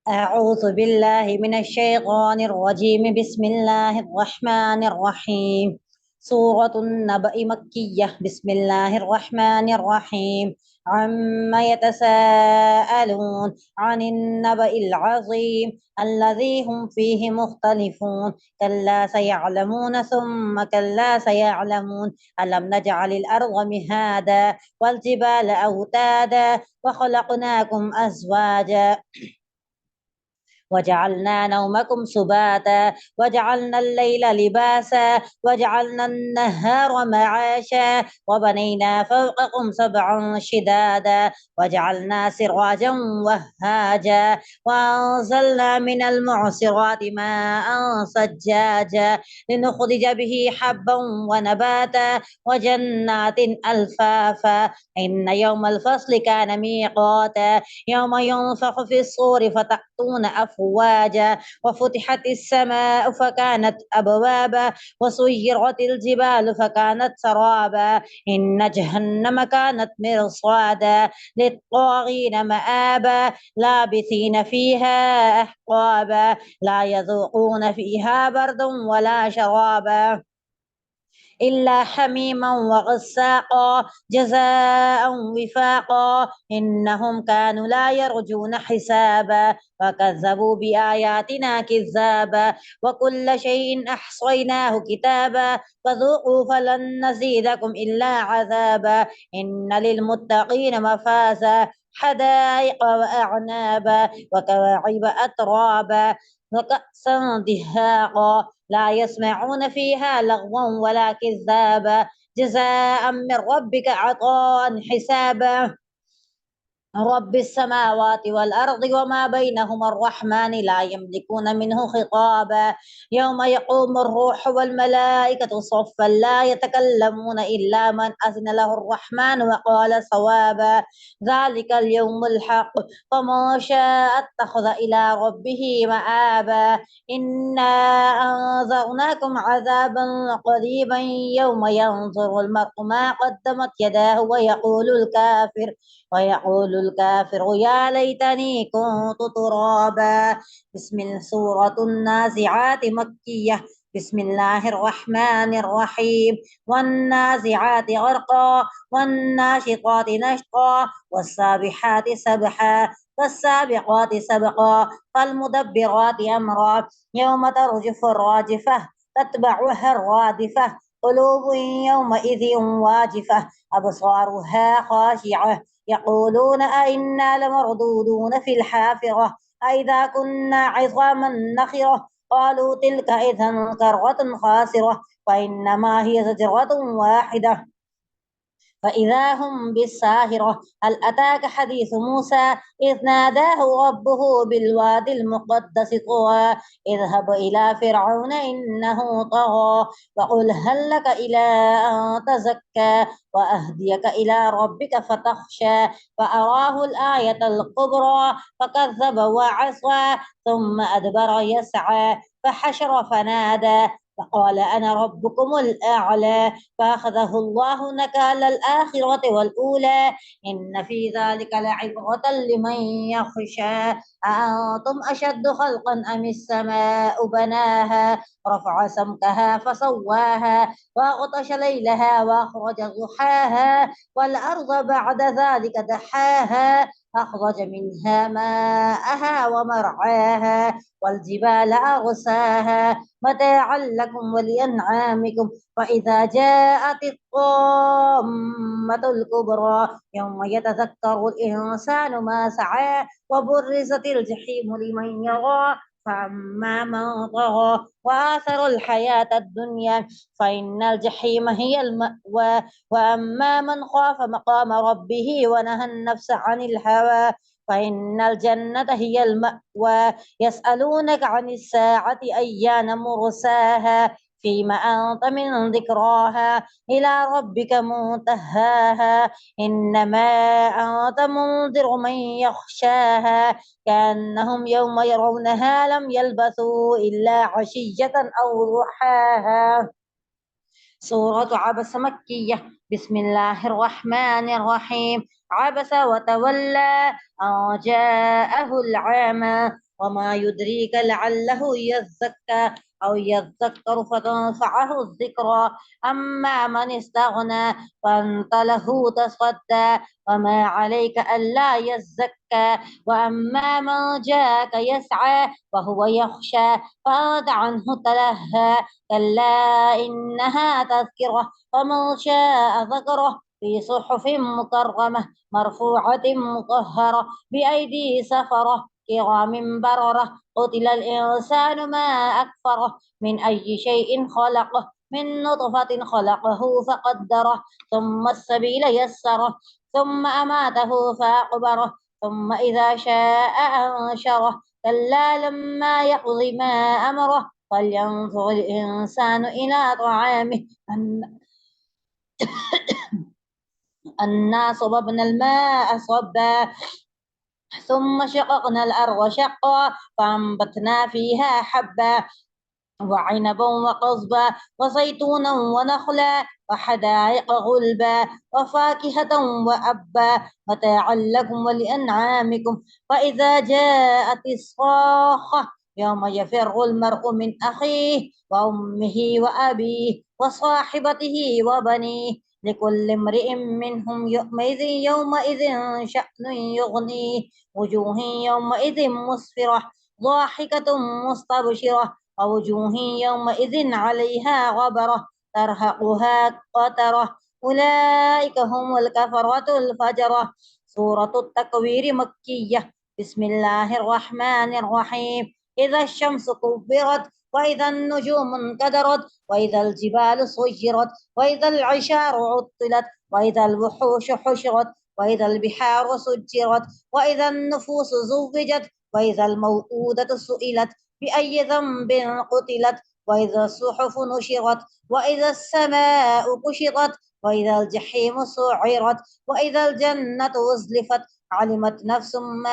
أعوذ بالله من الشيطان الرجيم بسم الله الرحمن الرحيم سورة النبأ مكية بسم الله الرحمن الرحيم عما يتساءلون عن النبأ العظيم الذي هم فيه مختلفون كلا سيعلمون ثم كلا سيعلمون ألم نجعل الأرض مهادا والجبال أوتادا وخلقناكم أزواجا وجعلنا نومكم سباتا وجعلنا الليل لباسا وجعلنا النهار معاشا وبنينا فوقكم سبعا شدادا وجعلنا سراجا وهاجا وأنزلنا من المعصرات ماء ثجاجا لنخرج به حبا ونباتا وجنات ألفافا إن يوم الفصل كان ميقاتا يوم ينفخ في الصور فتأتون أفواجا وفتحت السماء فكانت أبوابا وسيرت الجبال فكانت سرابا إن جهنم كانت مرصادا للطاغين مآبا لابثين فيها أحقابا لا يذوقون فيها بردا ولا شرابا إلا حميما وغساقا جزاء وفاقا إنهم كانوا لا يرجون حسابا وكذبوا بآياتنا كذابا وكل شيء أحصيناه كتابا فذوقوا فلن نزيدكم إلا عذابا إن للمتقين مفازا حدائق وأعنابا وكواعب أترابا وكأسا دهاقا لا يسمعون فيها لغوا ولا كذابا جزاء من ربك عطاء حسابا رب السماوات والأرض وما بينهما الرحمن لا يملكون منه خطابا يوم يقوم الروح والملائكة صفا لا يتكلمون إلا من أذن له الرحمن وقال صوابا ذلك اليوم الحق فمن شاء اتخذ إلى ربه مآبا إنا أنذرناكم عذابا قريبا يوم ينظر المرء ما قدمت يداه ويقول الكافر يا ليتني كنت ترابا سورة النازعات مكية بسم الله الرحمن الرحيم والنازعات غرقا والناشطات نشطا والسابحات سبحا فالسابقات سبقا فالمدبرات أمرا يوم ترجف الراجفة تتبعها الرادفة قلوب يومئذ واجفة أبصارها خاشعة يقولون أئنا لمردودون في الحافرة أئذا كنا عظاما نخرة قالوا تلك إذا كرة خاسرة فإنما هي زجرة واحدة فإذا هم بالساهرة هل أتاك حديث موسى إذ ناداه ربه بالوادي المقدس طوى اذهب إلى فرعون إنه طغى وقل هل لك إلى أن تزكى وأهديك إلى ربك فتخشى فأراه الآية الكبرى فكذب وعصى ثم أدبر يسعى فحشر فنادى فقال أنا ربكم الأعلى فأخذه الله نكال الآخرة والأولى إن في ذلك لعبرة لمن يخشى أأنتم أشد خلقا أم السماء بناها رفع سمكها فسواها وأغطش ليلها وأخرج ضحاها والأرض بعد ذلك دحاها أخرج منها ماءها ومرعاها والجبال أرساها متاعا لكم ولأنعامكم فإذا جاءت الطامة الكبرى يوم يتذكر الإنسان ما سعى وبرزت الجحيم لمن يرى فأما من طغى وآثر الحياة الدنيا فإن الجحيم هي المأوى وأما من خاف مقام ربه ونهى النفس عن الهوى فإن الجنة هي المأوى يسألونك عن الساعة أيان مرساها فيما أنت من ذكراها إلى ربك منتهاها إنما أنت منذر من يخشاها كأنهم يوم يرونها لم يلبثوا إلا عشية أو ضحاها سورة عبس مكية بسم الله الرحمن الرحيم عبس وتولى أن جاءه العامى وما يدريك لعله يزكى أو يذكر فتنفعه الذكرى. أما من استغنى فأنت له تصدى وما عليك ألا يزكى. وأما من جاءك يسعى وهو يخشى فأعرض عنه تلهى. كلا إنها تذكرة فمن شاء ذكره في صحف مكرمة مرفوعة مطهرة بأيدي سفرة كرام بررة. قتل الإنسان ما أكفره من أي شيء خلقه من نطفة خلقه فقدره ثم السبيل يسره ثم أماته فأقبره ثم إذا شاء أنشره. كلا لما يقض ما أمره فلينظر الإنسان إلى طعامه أنا صببنا الماء صبا ثم شققنا الأرض شقا فأنبتنا فيها حبا وعنبا وقضبا وزيتونا ونخلا وحدائق غلبا وفاكهة وأبا متاعا لكم ولأنعامكم. فإذا جاءت الصاخة يوم يفر المرء من أخيه وأمه وأبيه وصاحبته وبنيه لكل امرئ منهم يومئذ شأن يغنيه. وجوه يومئذ مسفرة ضاحكة مستبشرة ووجوه يومئذ عليها غبرة ترهقها قترة أولئك هم الكفرة الفجرة. سورة التكوير مكية. بسم الله الرحمن الرحيم. إذا الشمس كبرت وإذا النجوم انكدرت وإذا الجبال سيرت وإذا العشار عطلت وإذا الوحوش حشرت وإذا البحار سجرت وإذا النفوس زوجت وإذا الموءودة سئلت بأي ذنب قتلت وإذا الصحف نشرت وإذا السماء كشطت وإذا الجحيم سعرت وإذا الجنة أزلفت علمت نفس ما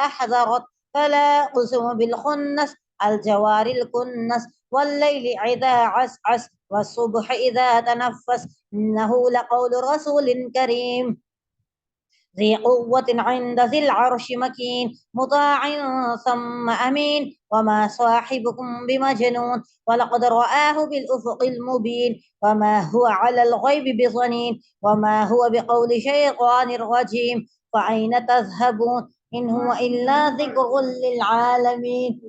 أحذرت. فلا أقسم بالخنس الجوار الكنس والليل إذا عسعس والصبح إذا تنفس إنه لقول رسول كريم ذي قوة عند ذي العرش مكين مطاع ثم أمين وما صاحبكم بمجنون ولقد رآه بالأفق المبين وما هو على الغيب بظنين وما هو بقول شيطان رجيم. فأين تذهبون إن هو إلا ذكر للعالمين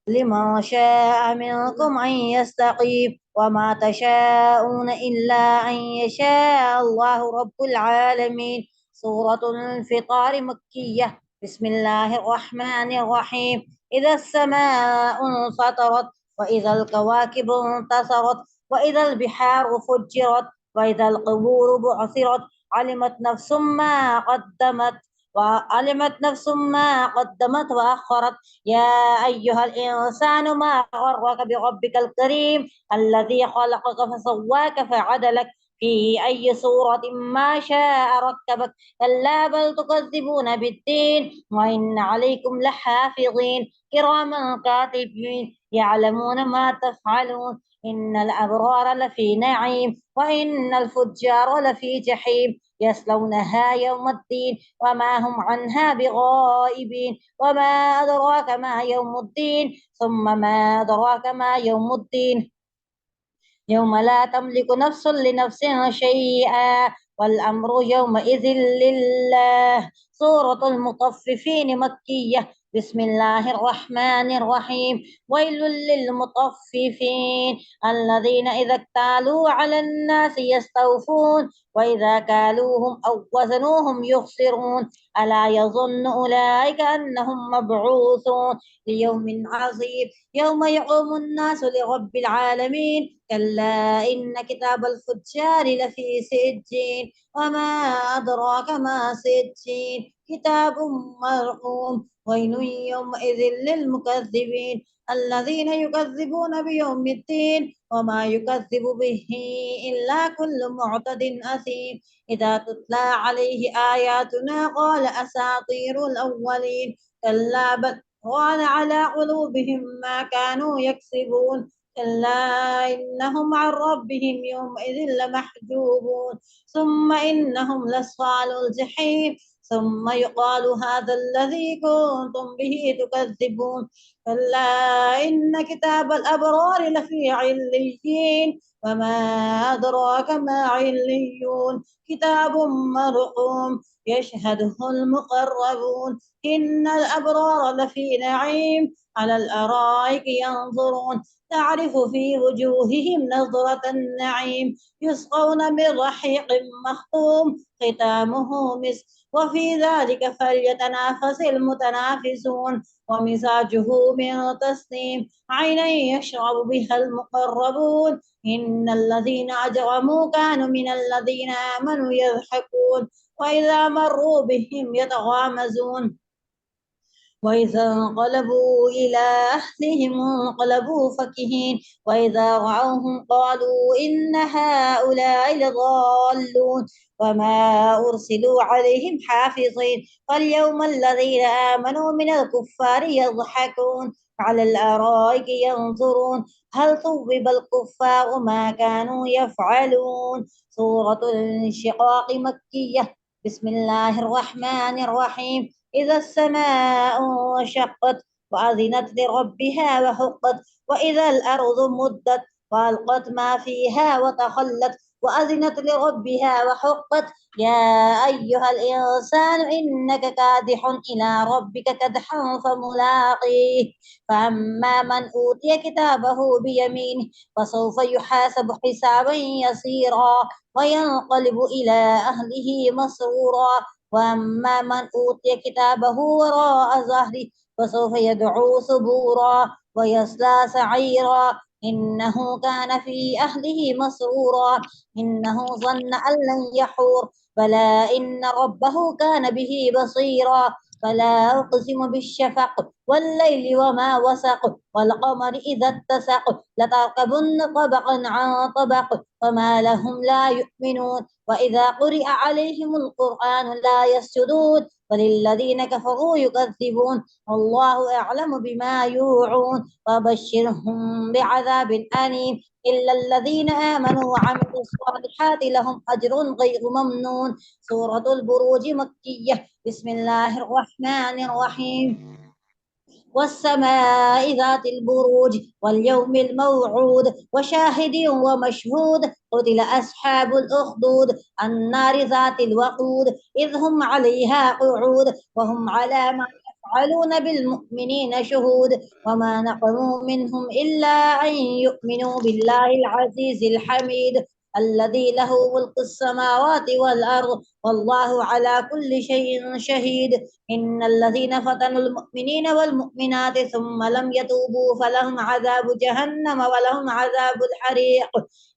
لمن شاء منكم أن يستقيم وما تشاءون إلا أن يشاء الله رب العالمين. سورة الانفطار مكية. بسم الله الرحمن الرحيم. إذا السماء انفطرت وإذا الكواكب انتصرت وإذا البحار فجرت وإذا القبور بعثرت علمت نفس ما قدمت وأخرت. يا أيها الإنسان ما غرك بربك الكريم الذي خلقك فسواك فعدلك في أي صورة ما شاء ركبك. كلا بل تكذبون بالدين وإن عليكم لحافظين كراما كاتبين يعلمون ما تفعلون. إن الأبرار لفي نعيم وإن الفجار لفي جحيم يصلونها يوم الدين وما هم عنها بغائبين. وما أدراك ما يوم الدين ثم ما أدراك ما يوم الدين يوم لا تملك نفس لنفس شيئا والأمر يومئذ لله. سورة المطففين مكية. بسم الله الرحمن الرحيم. ويل للمطففين الذين إذا اكتالوا على الناس يستوفون وإذا كالوهم أو وزنوهم يخسرون. ألا يظن أولئك أنهم مبعوثون ليوم عظيم يوم يقوم الناس لرب العالمين. كلا إن كتاب الفجار لفي سجين وما أدراك ما سجين كتاب مرقوم. ويل يومئذ للمكذبين الذين يكذبون بيوم الدين وما يكذب به إلا كل معتد أثيم. إذا تتلى عليه آياتنا قال أساطير الأولين كلا بل ران على قلوبهم ما كانوا يكسبون. كلا إنهم عن ربهم يومئذ لمحجوبون ثم إنهم لصال الجحيم ثم يقال هذا الذي كنتم به تكذبون كلا إن كتاب الأبرار لفي عليين وما أدراك ما عليون كتاب مرقوم يشهده المقربون إن الأبرار لفي نعيم على الأرائك ينظرون تعرف في وجوههم نظرة النعيم يسقون من رحيق مختوم ختامه مسك وفي ذلك فليتنافس المتنافسون ومزاجه من تسنيم عينا يشرب بها المقربون إن الذين أجرموا كانوا من الذين آمنوا يضحكون وإذا مروا بهم يتغامزون وإذا انقلبوا إلى أهلهم انقلبوا فكهين وإذا رأوهم قالوا إن هؤلاء لضالون وما أرسلوا عليهم حافظين فاليوم الذين آمنوا من الكفار يضحكون على الأرائك ينظرون هل ثوب الكفار ما كانوا يفعلون. سورة الانشقاق مكية. بسم الله الرحمن الرحيم. إذا السماء انشقت وأذنت لربها وحقت وإذا الأرض مدت وألقت ما فيها وتخلت وأذنت لربها وحقت يا أيها الإنسان إنك كادح إلى ربك كدحا فملاقيه فأما من أوتي كتابه بيمينه فسوف يحاسب حسابا يسيرا وينقلب إلى أهله مسرورا وأما من أوتي كتابه وراء ظهره فسوف يدعو ثبورا ويصلى سعيرا إنه كان في أهله مسرورا إنه ظن أن لن يحور بلى إن ربه كان به بصيرا فلا أقسم بالشفق والليل وما وسق والقمر إذا اتسق لتركبن طبقا عن طبق فما لهم لا يؤمنون وإذا قرئ عليهم القرآن لا يسجدون وللذين كفروا يكذبون والله أعلم بما يوعون وبشرهم بعذاب أليم إلا الذين آمنوا وعملوا الصالحات لهم أجر غير ممنون. سورة البروج مكية. بسم الله الرحمن الرحيم. والسماء ذات البروج واليوم الموعود وشاهد ومشهود قتل أصحاب الأخدود النار ذات الوقود إذ هم عليها قعود وهم على ما يفعلون بالمؤمنين شهود وما نقموا منهم إلا أن يؤمنوا بالله العزيز الحميد الذي له ملك السماوات والأرض والله على كل شيء شهيد إن الذين فتنوا المؤمنين والمؤمنات ثم لم يتوبوا فلهم عذاب جهنم ولهم عذاب الحريق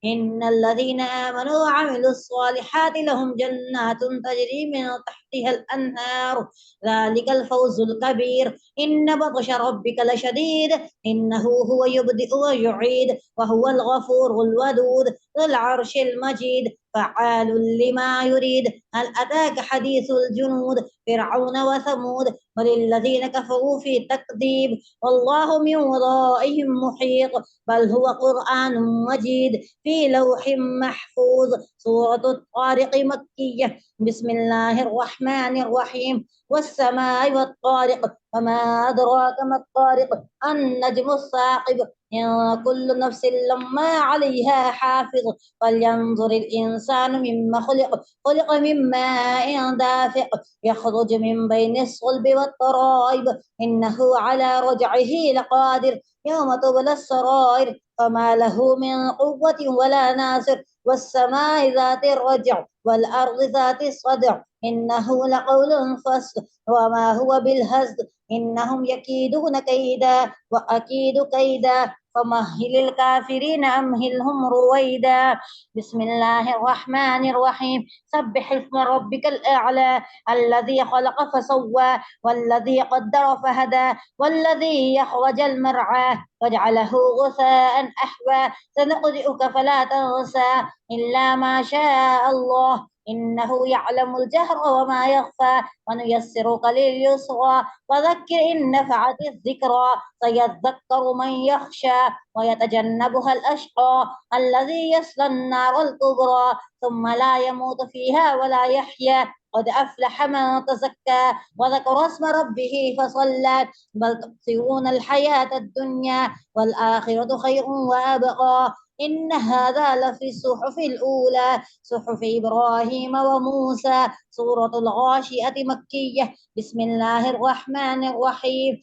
إن الذين آمنوا وعملوا الصالحات لهم جنات تجري من تحتها الأنهار ذلك الفوز الكبير إن بطش ربك لشديد إنه هو يبدئ ويعيد وهو الغفور الودود ذو العرش المجيد فعال لما يريد هل أتاك حديث الجنود فرعون وثمود وللذين كفروا في تكذيب والله من ورائهم محيط بل هو قرآن مجيد في لوح محفوظ. سورة الطارق مكية. بسم الله الرحمن الرحيم. والسماء والطارق وما أدراك ما الطارق النجم الثاقب إن كل نفس لما عليها حافظ فلينظر الإنسان مما خلق خلق من ماء دافق يخرج من بين الصلب والترائب إنه على رجعه لقادر يوم تبلى السرائر فما له من قوة ولا ناصر والسماء ذات الرجع والأرض ذات الصدع إنه لقول فصل وما هو بالهزل إنهم يكيدون كيدا وأكيد كيدا فمهل الكافرين أمهلهم رويدا. بسم الله الرحمن الرحيم. سبح اسم ربك الأعلى الذي خلق فسوى والذي قدر فهدى والذي يخرج المرعى وجعله غثاء أحوى سنقرئك فلا تنسى إلا ما شاء الله إنه يعلم الجهر وما يخفى ونيسرك لليسرى وذكر إن نفعت الذكرى سيذكر من يخشى ويتجنبها الأشقى الذي يصلى النار الكبرى ثم لا يموت فيها ولا يحيا قد أفلح من تزكى وذكر اسم ربه فصلى بل تؤثرون الحياة الدنيا والآخرة خير وأبقى إن هذا لفي الصحف الأولى صحف إبراهيم وموسى. سورة الغاشية مكية. بسم الله الرحمن الرحيم.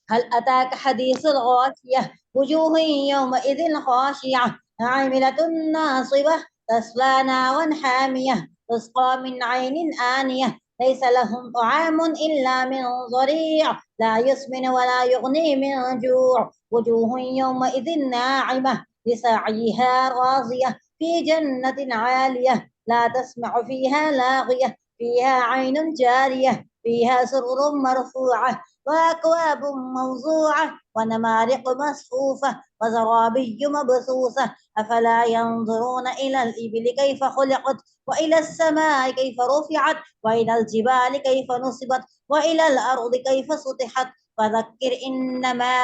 هل أتاك حديث الغاشية وجوه يومئذ خاشعة عاملة ناصبة تصلى نارا حامية تسقى من عين آنية ليس لهم طعام إلا من ضريع لا يسمن ولا يغني من جوع وجوه يومئذ ناعمة لسعيها راضية في جنة عالية لا تسمع فيها لاغية فيها عين جارية فيها سرر مرفوعة وأكواب موضوعة ونمارق مصفوفة وزرابي مبثوثة أفلا ينظرون إلى الإبل كيف خلقت وإلى السماء كيف رفعت وإلى الجبال كيف نصبت وإلى الأرض كيف سطحت فذكر إنما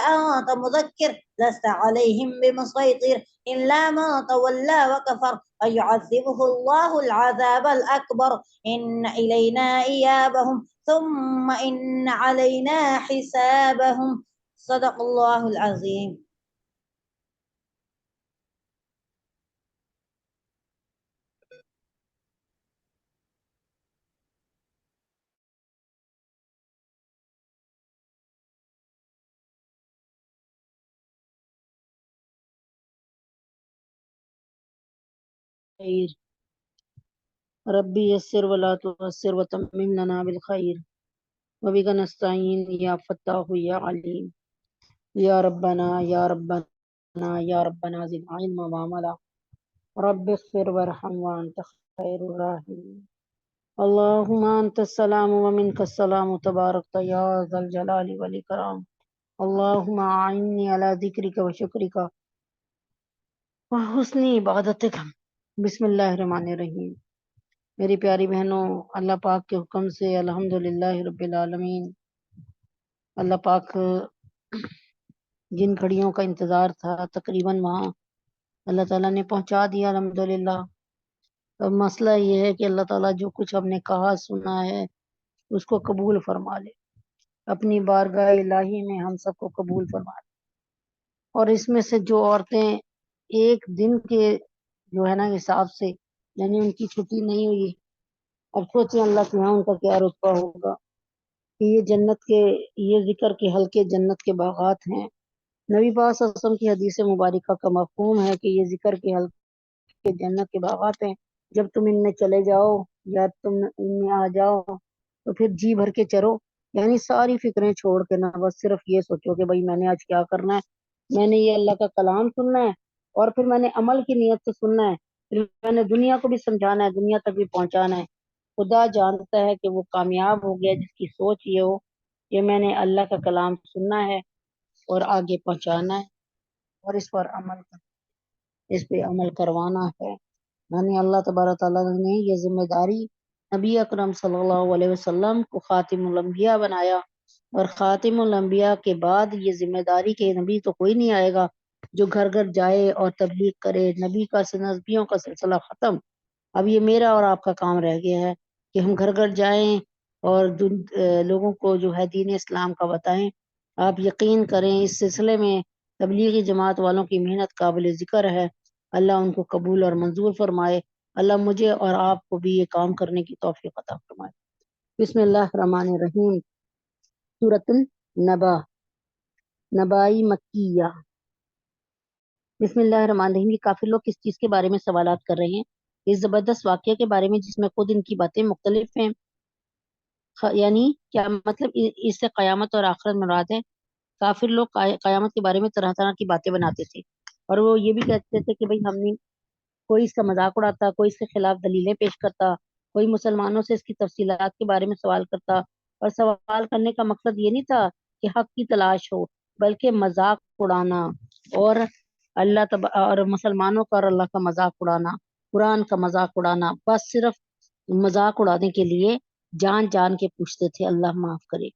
أنت مذكر لست عليهم بمسيطر إلا من تولى وكفر فيعذبه الله العذاب الأكبر إن إلينا إيابهم ثم إن علينا حسابهم. صدق الله العظيم. خیر ربی یسر ولا تعسر وتمم لنا بالخیر وبک نستعین یا فتاح یا علیم یا ربنا یا ربنا یا ربنا زد علما وعملا رب اغفر وارحم وانت خیر الراحمین اللهم انت السلام ومنك السلام تبارک یا ذا الجلال والاکرام اللهم اعنی علی ذکرک وشکرک وحسن عبادتک. بسم اللہ الرحمن الرحیم. میری پیاری بہنوں، اللہ پاک کے حکم سے الحمدللہ رب العالمین. اللہ پاک جن گھڑیوں کا انتظار تھا تقریباً وہاں اللہ تعالیٰ نے پہنچا دیا الحمدللہ. اب مسئلہ یہ ہے کہ اللہ تعالیٰ جو کچھ ہم نے کہا سنا ہے اس کو قبول فرما لے، اپنی بارگاہ الہی میں ہم سب کو قبول فرما لے. اور اس میں سے جو عورتیں ایک دن کے جو ہے نا حساب سے یعنی ان کی چھٹی نہیں ہوئی، اب سوچیں اللہ کے یہاں ان کا کیا رتبہ ہوگا کہ یہ جنت کے یہ ذکر کے حلقے جنت کے باغات ہیں. نبی پاک صلی اللہ علیہ وسلم کی حدیث مبارکہ کا مفہوم ہے کہ یہ ذکر کے حلقے جنت کے باغات ہیں. جب تم ان میں چلے جاؤ یا تم ان میں آ جاؤ تو پھر جی بھر کے چرو، یعنی ساری فکریں چھوڑ کے نہ بس صرف یہ سوچو کہ بھائی میں نے آج کیا کرنا ہے، میں نے یہ اللہ کا کلام سننا ہے اور پھر میں نے عمل کی نیت سے سننا ہے، پھر میں نے دنیا کو بھی سمجھانا ہے، دنیا تک بھی پہنچانا ہے. خدا جانتا ہے کہ وہ کامیاب ہو گیا جس کی سوچ یہ ہو کہ میں نے اللہ کا کلام سننا ہے اور آگے پہنچانا ہے اور اس پر اس پہ عمل کروانا ہے. یعنی اللہ تبارک تعالیٰ نے یہ ذمہ داری نبی اکرم صلی اللہ علیہ وسلم کو خاتم الانبیاء بنایا، اور خاتم الانبیاء کے بعد یہ ذمہ داری کہ نبی تو کوئی نہیں آئے گا جو گھر گھر جائے اور تبلیغ کرے. نبیوں کا سلسلہ ختم. اب یہ میرا اور آپ کا کام رہ گیا ہے کہ ہم گھر گھر جائیں اور لوگوں کو جو ہے دین اسلام کا بتائیں. آپ یقین کریں اس سلسلے میں تبلیغی جماعت والوں کی محنت قابل ذکر ہے. اللہ ان کو قبول اور منظور فرمائے. اللہ مجھے اور آپ کو بھی یہ کام کرنے کی توفیق عطا فرمائے. بسم اللہ الرحمن الرحیم. سورۃ النبا، نبائی مکیہ. بسم اللہ الرحمن الرحیم. یہ کافر لوگ کس چیز کے بارے میں سوالات کر رہے ہیں؟ اس زبردست واقعے کے بارے میں جس میں خود ان کی باتیں مختلف ہیں. یعنی کیا مطلب اس سے قیامت اور آخرت مراد ہے. کافر لوگ قیامت کے بارے میں طرح طرح کی باتیں بناتے تھے اور وہ یہ بھی کہتے تھے کہ بھئی ہم نے کوئی اس کا مذاق اڑاتا، کوئی اس کے خلاف دلیلیں پیش کرتا، کوئی مسلمانوں سے اس کی تفصیلات کے بارے میں سوال کرتا. اور سوال کرنے کا مقصد یہ نہیں تھا کہ حق کی تلاش ہو، بلکہ مذاق اڑانا اور اور مسلمانوں کا اور اللہ کا مذاق اڑانا، قرآن کا مذاق اڑانا. بس صرف مذاق اڑانے کے لیے جان جان کے پوچھتے تھے. اللہ معاف کرے.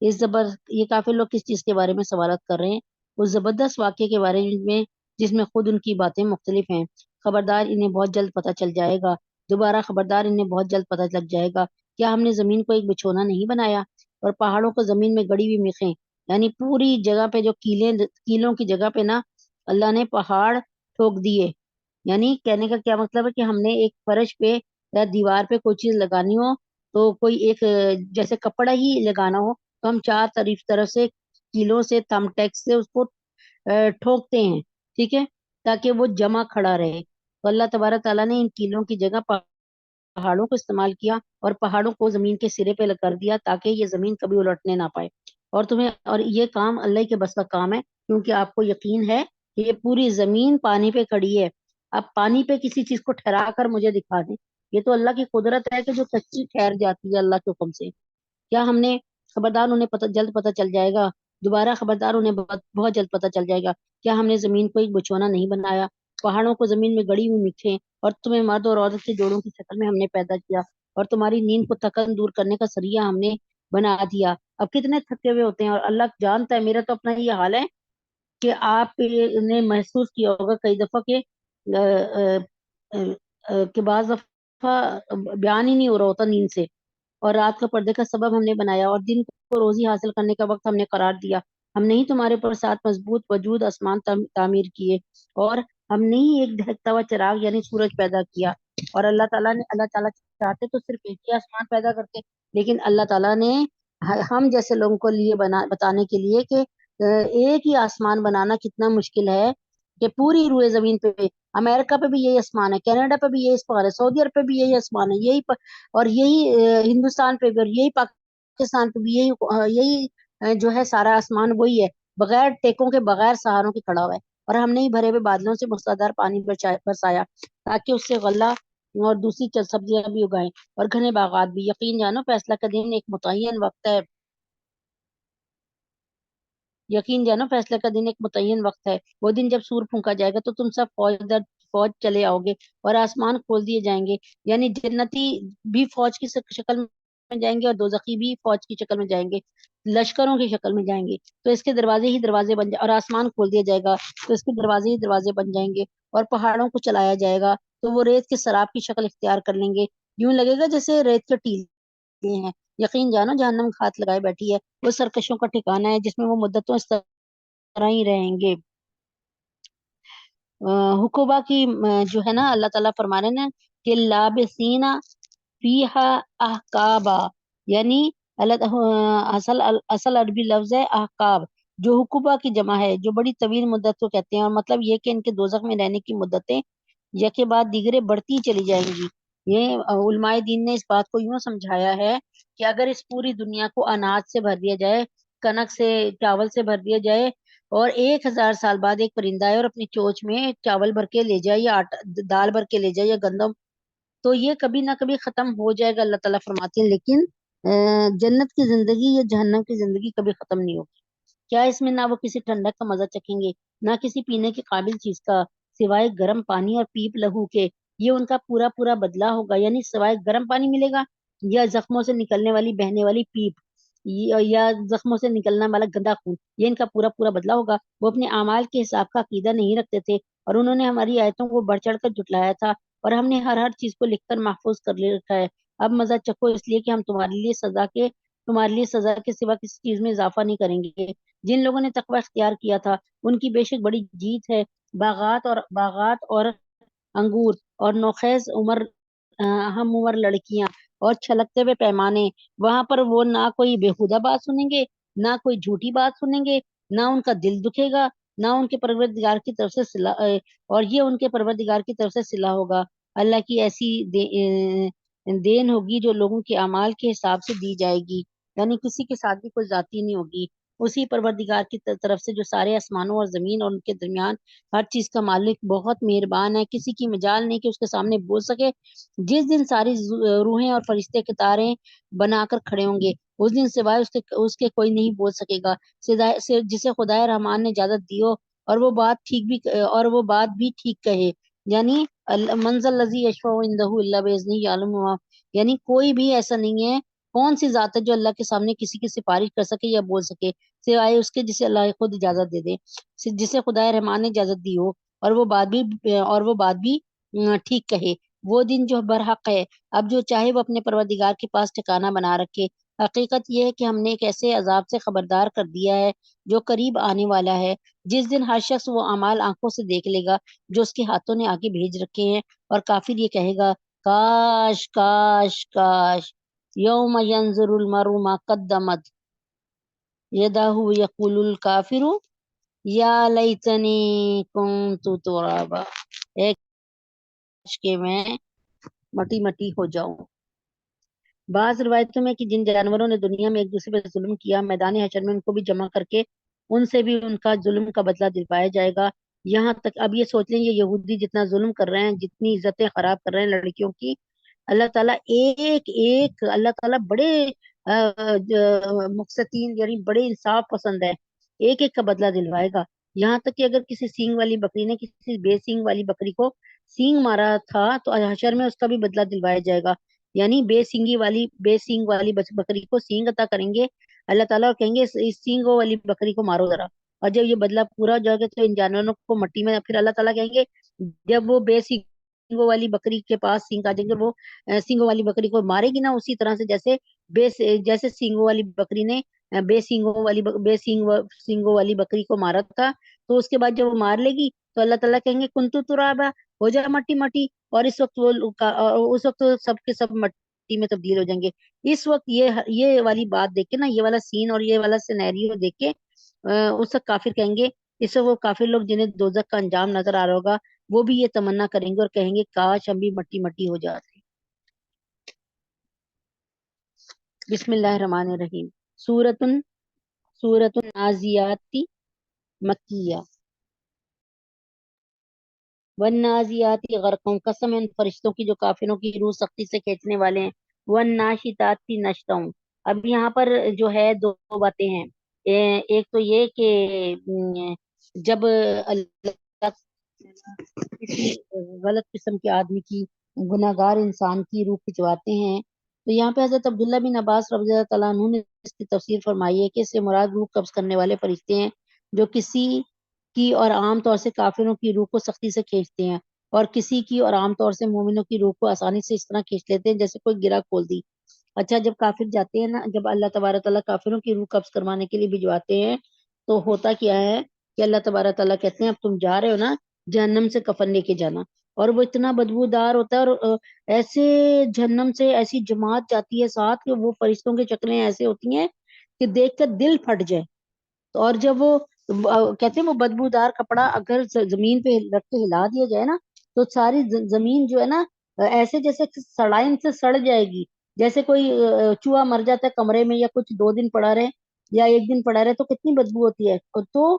یہ کافر لوگ کس چیز کے بارے میں سوالات کر رہے ہیں؟ اس زبردست واقعے کے بارے میں جس میں خود ان کی باتیں مختلف ہیں. خبردار انہیں بہت جلد پتہ چل جائے گا دوبارہ خبردار انہیں بہت جلد پتہ لگ جائے گا۔ کیا ہم نے زمین کو ایک بچھونا نہیں بنایا اور پہاڑوں کو زمین میں گڑی ہوئی میخیں، یعنی پوری جگہ پہ جو کیلوں کی جگہ پہ نا اللہ نے پہاڑ ٹھوک دیے۔ یعنی کہنے کا کیا مطلب ہے کہ ہم نے ایک فرش پہ یا دیوار پہ کوئی چیز لگانی ہو تو کوئی ایک جیسے کپڑا ہی لگانا ہو تو ہم چار طرف سے کیلوں سے تھم ٹیکس سے اس کو ٹھوکتے ہیں، ٹھیک ہے، تاکہ وہ جمع کھڑا رہے۔ تو اللہ تبارک تعالیٰ نے ان کیلوں کی جگہ پہاڑوں کو استعمال کیا اور پہاڑوں کو زمین کے سرے پہ کر دیا تاکہ یہ زمین کبھی الٹنے نہ پائے۔ اور یہ کام اللہ کے بس کا کام ہے، کیونکہ آپ کو یقین ہے کہ یہ پوری زمین پانی پہ کھڑی ہے۔ اب پانی پہ کسی چیز کو ٹھہرا کر مجھے دکھا دیں، یہ تو اللہ کی قدرت ہے کہ جو کچی ٹھہر جاتی ہے اللہ کے حکم سے۔ کیا ہم نے خبردار انہیں جلد پتہ چل جائے گا، دوبارہ خبردار انہیں بہت جلد پتہ چل جائے گا۔ کیا ہم نے زمین کو ایک بچھونا نہیں بنایا، پہاڑوں کو زمین میں گڑی ہوئی میخیں، اور تمہیں مرد اور عورت کے جوڑوں کی شکل میں ہم نے پیدا کیا، اور تمہاری نیند کو تھکن دور کرنے کا ذریعہ ہم نے بنا دیا۔ اب کتنے تھکے ہوئے ہوتے ہیں، اور اللہ جانتا ہے، میرا تو اپنا یہ حال ہے کہ آپ نے محسوس کیا ہوگا کئی دفعہ کہ بعض دفعہ بیان ہی نہیں ہو رہا ہوتا نیند سے، اور رات کا پردے کا سبب ہم نے بنایا، اور دن کو روزی حاصل کرنے کا وقت ہم نے قرار دیا۔ ہم نے ہی تمہارے پر ساتھ مضبوط وجود آسمان تعمیر کیے، اور ہم نے ہی ایک دہکتا ہوا چراغ یعنی سورج پیدا کیا۔ اور اللہ تعالیٰ چاہتے تو صرف ایک ہی آسمان پیدا کرتے، لیکن اللہ تعالیٰ نے ہم جیسے لوگوں کو لیے بتانے کے لیے کہ ایک ہی آسمان بنانا کتنا مشکل ہے، کہ پوری روئے زمین پہ امریکہ پہ بھی یہی آسمان ہے، کینیڈا پہ بھی یہی آسمان ہے، سعودی عرب پہ بھی یہی آسمان ہے، اور یہی ہندوستان پہ بھی، اور یہی پاکستان پہ بھی یہی جو ہے سارا آسمان وہی ہے، بغیر ٹیکوں کے بغیر سہاروں کے کھڑا ہوا ہے۔ اور ہم نے ہی بھرے ہوئے بادلوں سے موسلادھار پانی برسایا تاکہ اس سے غلہ اور دوسری سبزیاں بھی اگائیں اور گھنے باغات بھی۔ یقین جانو فیصلہ کا دن ایک متعین وقت ہے، یقین جانو فیصلہ کا دن ایک متعین وقت ہے۔ وہ دن جب سور پھونکا جائے گا تو تم سب فوج در فوج چلے آؤ گے اور آسمان کھول دیے جائیں گے، یعنی جنتی بھی فوج کی شکل میں جائیں گے اور دوزخی بھی فوج کی شکل میں جائیں گے، لشکروں کی شکل میں جائیں گے، تو اس کے دروازے ہی دروازے بن جائیں، اور آسمان کھول دیا جائے گا تو اس کے دروازے ہی دروازے بن جائیں گے، اور پہاڑوں کو چلایا جائے گا تو وہ ریت کے سراب کی شکل اختیار کر لیں گے، یوں لگے گا جیسے ریت کے ٹیلے ہیں۔ یقین جانو جہنم ہاتھ لگائے بیٹھی ہے، وہ سرکشوں کا ٹھکانہ ہے جس میں وہ مدتوں اس طرح ہی رہیں گے۔ حقوبہ کی جو ہے نا اللہ تعالیٰ فرما رہے ہیں نا کہ لابسینا فیہا احقابا، یعنی اصل عربی لفظ ہے احقاب، جو حقوبہ کی جمع ہے، جو بڑی طویل مدت کو کہتے ہیں، اور مطلب یہ کہ ان کے دوزخ میں رہنے کی مدتیں یکے بعد دیگرے بڑھتی چلی جائیں گی۔ یہ علماء دین نے اس بات کو یوں سمجھایا ہے کہ اگر اس پوری دنیا کو اناج سے بھر دیا جائے، کنک سے، چاول سے بھر دیا جائے، اور 1000 سال بعد ایک پرندہ آئے اور اپنی چونچ میں چاول بھر کے لے جائے یا دال بھر کے لے جائے یا گندم، تو یہ کبھی نہ کبھی ختم ہو جائے گا، اللہ تعالیٰ فرماتے ہیں، لیکن جنت کی زندگی یا جہنم کی زندگی کبھی ختم نہیں ہوگی۔ کیا اس میں نہ وہ کسی ٹھنڈک کا مزہ چکھیں گے، نہ کسی پینے کے قابل چیز کا، سوائے گرم پانی اور پیپ لہو کے، یہ ان کا پورا پورا بدلہ ہوگا، یعنی سوائے گرم پانی ملے گا یا زخموں سے نکلنے والی بہنے والی پیپ، یا زخموں سے نکلنا والا گندا خون، یہ ان کا پورا پورا بدلہ ہوگا۔ وہ اپنے اعمال کے حساب کا عقیدہ نہیں رکھتے تھے اور انہوں نے ہماری آیتوں کو بڑھ چڑھ کر جھٹلایا تھا، اور ہم نے ہر چیز کو لکھ کر محفوظ کر لے رکھا ہے۔ اب مزہ چکھو اس لیے کہ ہم تمہارے لیے سزا کے سوا کسی چیز میں اضافہ نہیں کریں گے۔ جن لوگوں نے تقوی اختیار کیا تھا ان کی بے شک بڑی جیت ہے، باغات اور انگور اور نوخیز ہم عمر لڑکیاں اور چھلکتے ہوئے پیمانے، وہاں پر وہ نہ کوئی بےہودہ بات سنیں گے، نہ کوئی جھوٹی بات سنیں گے، نہ ان کا دل دکھے گا، نہ ان کے پروردگار کی طرف سے صلہ، اور یہ ان کے پروردگار کی طرف سے صلہ ہوگا۔ اللہ کی ایسی دین ہوگی جو لوگوں کے اعمال کے حساب سے دی جائے گی، یعنی کسی کے ساتھ بھی کوئی ذاتی نہیں ہوگی، اسی پروردگار کی طرف سے جو سارے آسمانوں اور زمین اور ان کے درمیان ہر چیز کا مالک بہت مہربان ہے، کسی کی مجال نہیں کہ اس کے سامنے بول سکے۔ جس دن ساری روحیں اور فرشتے قطاریں بنا کر کھڑے ہوں گے، اس دن سوائے اس کے کوئی نہیں بول سکے گا، جسے خدائے رحمان نے اجازت دی ہو اور وہ بات بھی ٹھیک کہے، یعنی منزل الذی یشفع عندہ الا باذنہ یعلم ما، یعنی کوئی بھی ایسا نہیں ہے، کون سی ذات ہے جو اللہ کے سامنے کسی کی سفارش کر سکے یا بول سکے سوائے اس کے جسے اللہ خود اجازت دے دے، جسے خدائے رحمان نے اجازت دی ہو، اور وہ بات بھی ٹھیک کہے۔ وہ دن جو برحق ہے، اب جو چاہے وہ اپنے پروردگار کے پاس ٹھکانہ بنا رکھے۔ حقیقت یہ ہے کہ ہم نے ایک ایسے عذاب سے خبردار کر دیا ہے جو قریب آنے والا ہے، جس دن ہر شخص وہ اعمال آنکھوں سے دیکھ لے گا جو اس کے ہاتھوں نے آگے بھیج رکھے ہیں، اور کافر یہ کہے گا کاش کاش کاش۔ یوم ینظر المرء ما قدمت یدہ یقول الکافر یا لیتنی کنت ترابا، اے کاش کہ میں مٹی مٹی ہو جاؤں۔ بعض روایتوں میں کہ جن جانوروں نے دنیا میں ایک دوسرے پر ظلم کیا، میدان حشر میں ان کو بھی جمع کر کے ان سے بھی ان کا ظلم کا بدلہ دلوایا جائے گا۔ یہاں تک اب یہ سوچ لیں، یہ یہودی جتنا ظلم کر رہے ہیں، جتنی عزتیں خراب کر رہے ہیں لڑکیوں کی، اللہ تعالیٰ ایک ایک اللہ تعالیٰ بڑے مقسطین یعنی بڑے انصاف پسند ہے، ایک ایک کا بدلہ دلوائے گا۔ یہاں تک کہ اگر کسی سینگ والی بکری نے کسی بے سینگ والی بکری کو سینگ مارا تھا تو حشر میں اس کا بھی بدلہ دلوایا جائے گا، یعنی بے سینگ والی بکری کو سینگ عطا کریں گے اللہ تعالیٰ، اور کہیں گے اس سینگوں والی بکری کو مارو ذرا، اور جب یہ بدلہ پورا ہو جائے گا تو ان جانوروں کو مٹی میں، پھر اللہ تعالیٰ کہیں گے جب وہ بے سینگوں والی بکری کے پاس سینگ آ جائیں گے، وہ سینگوں والی بکری کو مارے گی نا اسی طرح سے جیسے سینگوں والی بکری نے سینگوں والی بکری کو مارا تھا، تو اس کے بعد جب وہ مار لے گی تو اللہ تعالیٰ کہیں گے کنتو ترابا، ہو جائے مٹی مٹی، اور اس وقت وہ سب کے سب مٹی میں تبدیل ہو جائیں گے۔ اس وقت یہ والی بات دیکھ کے نا، یہ والا سین اور یہ والا سینیریو دیکھ کے اس وقت کافر کہیں گے، اس وقت وہ کافر لوگ جنہیں دوزخ کا انجام نظر آ رہا ہوگا، وہ بھی یہ تمنا کریں گے اور کہیں گے کاش ہم بھی مٹی مٹی ہو جاتے۔ بسم اللہ الرحمن الرحیم۔ سورۃ النازیات مکیہ۔ والنازیات غرقا، قسم ہے ان فرشتوں کی جو کافروں کی روح سختی سے کھینچنے والے ہیں۔ والناشطات نشطا، اب یہاں پر جو ہے دو باتیں ہیں، ایک تو یہ کہ جب اللہ کسی غلط قسم کے آدمی کی، گناہگار انسان کی روح کھنچواتے ہیں، تو یہاں پہ حضرت عبداللہ بن عباس رضی اللہ تعالیٰ عنہ نے اس کی تفسیر فرمائی ہے کہ اس سے مراد روح قبض کرنے والے فرشتے ہیں جو کسی کی اور عام طور سے کافروں کی روح کو سختی سے کھینچتے ہیں، اور کسی کی اور عام طور سے مومنوں کی روح کو آسانی سے اس طرح کھینچ لیتے ہیں جیسے کوئی گرہ کھول دی۔ اچھا، جب کافر جاتے ہیں نا، جب اللہ تبارک تعالیٰ کافروں کی روح قبض کروانے کے لیے بھجواتے ہیں تو ہوتا کیا ہے کہ اللہ تبارک تعالیٰ کہتے ہیں اب تم جا رہے ہو نا، جہنم سے کفن لے کے جانا، اور وہ اتنا بدبودار ہوتا ہے، اور ایسے جہنم سے ایسی جماعت جاتی ہے ساتھ کہ وہ فرشتوں کی شکلیں ایسے ہوتی ہیں کہ دیکھ کر دل پھٹ جائے، اور جب وہ کہتے ہیں وہ بدبودار کپڑا اگر زمین پہ رکھ کے ہلا دیا جائے نا تو ساری زمین جو ہے نا ایسے جیسے سڑائن سے سڑ جائے گی، جیسے کوئی چوہا مر جاتا ہے کمرے میں یا کچھ 2 دن پڑا رہے یا 1 دن پڑا رہے تو کتنی بدبو ہوتی ہے، تو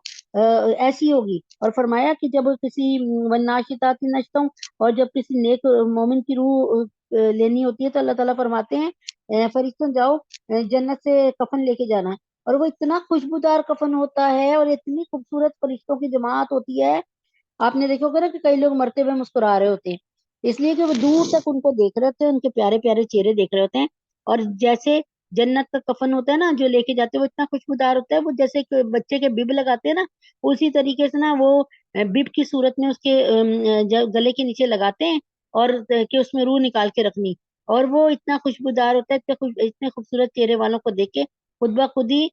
ایسی ہوگی۔ اور فرمایا کہ جب کسی والناشطات نشطا، اور جب کسی نیک مومن کی روح لینی ہوتی ہے تو اللہ تعالیٰ فرماتے ہیں فرشتوں جاؤ جنت سے کفن لے کے جانا، اور وہ اتنا خوشبودار کفن ہوتا ہے اور اتنی خوبصورت فرشتوں کی جماعت ہوتی ہے، آپ نے دیکھا ہوگا نا کہ کئی لوگ مرتے ہوئے مسکرا رہے ہوتے ہیں، اس لیے کہ وہ دور تک ان کو دیکھ رہے ہوتے ہیں، ان کے پیارے پیارے چہرے دیکھ رہے ہوتے ہیں، اور جیسے جنت کا کفن ہوتا ہے نا جو لے کے جاتے ہیں وہ اتنا خوشبودار ہوتا ہے، وہ جیسے کہ بچے کے بب لگاتے ہیں نا، اسی طریقے سے نا وہ بب کی صورت میں اس کے گلے کے نیچے لگاتے ہیں، اور کہ اس میں روح نکال کے رکھنی، اور وہ اتنا خوشبودار ہوتا ہے، اتنے خوبصورت چہرے والوں کو دیکھ کے خود بخود ہی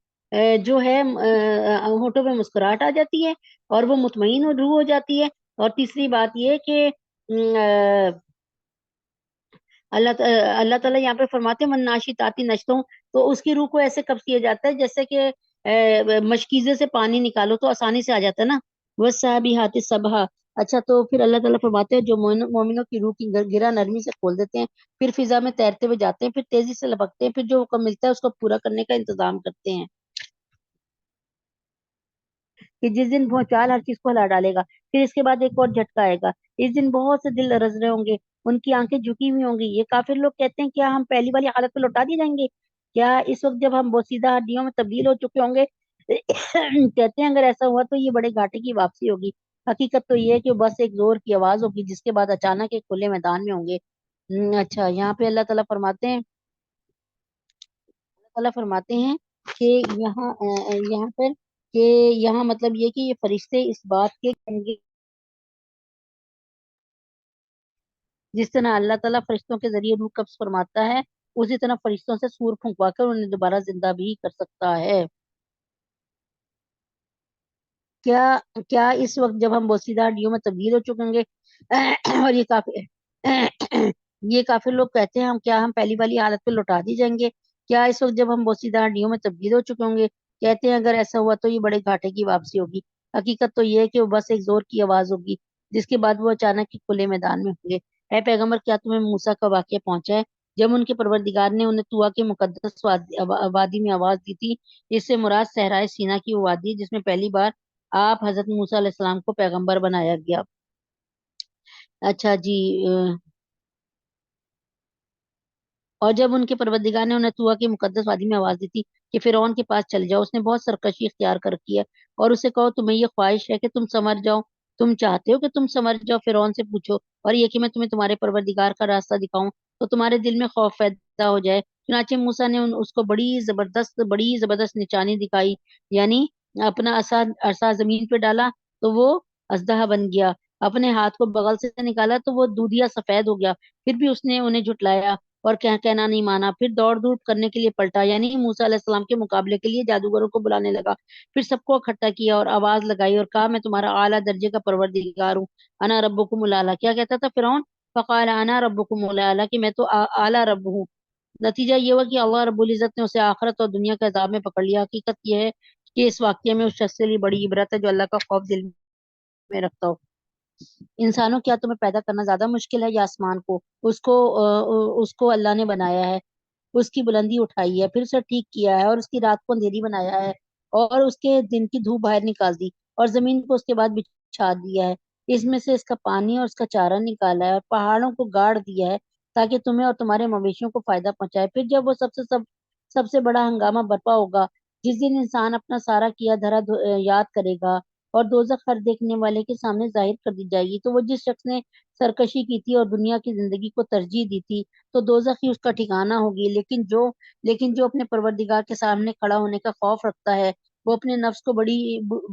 جو ہے ہونٹوں پہ مسکراہٹ آ جاتی ہے اور وہ مطمئن اور روح ہو جاتی ہے۔ اور تیسری بات یہ کہ اللہ تعالیٰ یہاں پہ فرماتے ہیں من ناشطاتی نشتوں، تو اس کی روح کو ایسے قبض کیا جاتا ہے جیسے کہ مشکیزے سے پانی نکالو تو آسانی سے آ جاتا ہے نا، وہ سابحات سبحا۔ اچھا، تو پھر اللہ تعالیٰ فرماتے ہیں جو مومنوں کی روح کی گرہ نرمی سے کھول دیتے ہیں، پھر فضا میں تیرتے ہوئے جاتے ہیں، پھر تیزی سے لپکتے ہیں، پھر جو حکم ملتا ہے اس کو پورا کرنے کا انتظام کرتے ہیں، کہ جس دن بھونچال ہر چیز کو ہلا ڈالے گا، پھر اس کے بعد ایک اور جھٹکا آئے گا، اس دن بہت سے دل لرز رہے ہوں گے، ان کی آنکھیں جھکی ہوئی ہوں گی۔ یہ کافر لوگ کہتے ہیں کیا ہم پہلی والی حالت میں لوٹا دیے جائیں گے؟ کیا اس وقت جب ہم بوسیدہ ہڈیوں میں تبدیل ہو چکے ہوں گے؟ کہتے ہیں اگر ایسا ہوا تو یہ بڑے گھاٹے کی واپسی ہوگی۔ حقیقت تو یہ ہے کہ بس ایک زور کی آواز ہوگی جس کے بعد اچانک ایک کھلے میدان میں ہوں گے۔ اچھا، یہاں پہ اللہ تعالیٰ فرماتے ہیں کہ یہاں پر کہ یہاں مطلب یہ کہ یہ فرشتے اس بات کے جس طرح اللہ تعالیٰ فرشتوں کے ذریعے روح قبض فرماتا ہے، اسی طرح فرشتوں سے سور پھونکوا کر انہیں دوبارہ زندہ بھی کر سکتا ہے۔ کیا کیا اس وقت جب ہم بوسیدہ ہڈیوں میں تبدیل ہو چکیں گے اور یہ کافر لوگ کہتے ہیں ہم پہلی والی حالت پہ لوٹا دی جائیں گے؟ کیا اس وقت جب ہم بوسیدہ ہڈیوں میں تبدیل ہو چکے ہوں گے؟ کہتے ہیں اگر ایسا ہوا تو یہ بڑے گھاٹے کی واپسی ہوگی۔ حقیقت تو یہ ہے کہ وہ بس ایک زور کی آواز ہوگی، جس کے بعد وہ اچانک ہی کھلے میدان میں ہوں گے۔ اے پیغمبر، کیا تمہیں موسیٰ کا واقعہ پہنچا ہے جب ان کے پروردگار نے انہیں طوا کے مقدس وادی میں آواز دی تھی؟ اس سے مراد صحرائے سینا کی وہ وادی جس میں پہلی بار آپ حضرت موسیٰ علیہ السلام کو پیغمبر بنایا گیا۔ اچھا جی، اور جب ان کے پروردگار نے انہیں طوا کی مقدس وادی میں آواز دی تھی کہ فرعون کے پاس چل جاؤ، اس نے بہت سرکشی اختیار کر رکھی ہے، اور اسے کہو تمہیں یہ خواہش ہے کہ تم سمر جاؤ، تم چاہتے ہو کہ تم سمر جاؤ؟ فرعون سے پوچھو اور یہ کہ میں تمہیں تمہارے پروردگار کا راستہ دکھاؤں تو تمہارے دل میں خوف پیدا ہو جائے۔ چنانچہ موسیٰ نے اس کو بڑی زبردست نشانی دکھائی، یعنی اپنا عصا زمین پہ ڈالا تو وہ اژدہا بن گیا، اپنے ہاتھ کو بغل سے نکالا تو وہ دودھیا سفید ہو گیا۔ پھر بھی اس نے انہیں جھٹلایا اور کہنا نہیں مانا، پھر دوڑ دھوپ کرنے کے لیے پلٹا، یعنی موسیٰ علیہ السلام کے مقابلے کے لیے جادوگروں کو بلانے لگا۔ پھر سب کو اکٹھا کیا اور آواز لگائی اور کہا میں تمہارا اعلیٰ درجے کا پروردگار ہوں، انا ربکم الاعلیٰ۔ کیا کہتا تھا فرعون؟ فقال انا ربکم الاعلیٰ، کہ میں تو اعلیٰ رب ہوں۔ نتیجہ یہ ہوا کہ اللہ رب العزت نے اسے آخرت اور دنیا کے عذاب میں پکڑ لیا۔ حقیقت یہ ہے کہ اس واقعے میں اس شخص کے لیے بڑی عبرت ہے جو اللہ کا خوف دل میں رکھتا ہو۔ انسانوں، کیا تمہیں پیدا کرنا زیادہ مشکل ہے یا آسمان کو؟ اس کو اللہ نے بنایا ہے، اس کی بلندی اٹھائی ہے، پھر اسے ٹھیک کیا ہے، اور اس کی رات کو اندھیری بنایا ہے اور اس کے دن کی دھوپ باہر نکال دی، اور زمین کو اس کے بعد بچھا دیا ہے، اس میں سے اس کا پانی اور اس کا چارہ نکالا ہے، اور پہاڑوں کو گاڑ دیا ہے تاکہ تمہیں اور تمہارے مویشیوں کو فائدہ پہنچائے۔ پھر جب وہ سب سے بڑا ہنگامہ برپا ہوگا، جس دن انسان اپنا سارا کیا دھرا یاد کرے گا اور دوزخ ہر دیکھنے والے کے سامنے ظاہر کر دی جائے گی، تو وہ جس شخص نے سرکشی کی تھی اور دنیا کی زندگی کو ترجیح دی تھی تو دوزخ ہی اس کا ٹھکانہ ہوگی، لیکن جو اپنے پروردگار کے سامنے کھڑا ہونے کا خوف رکھتا ہے، وہ اپنے نفس کو بڑی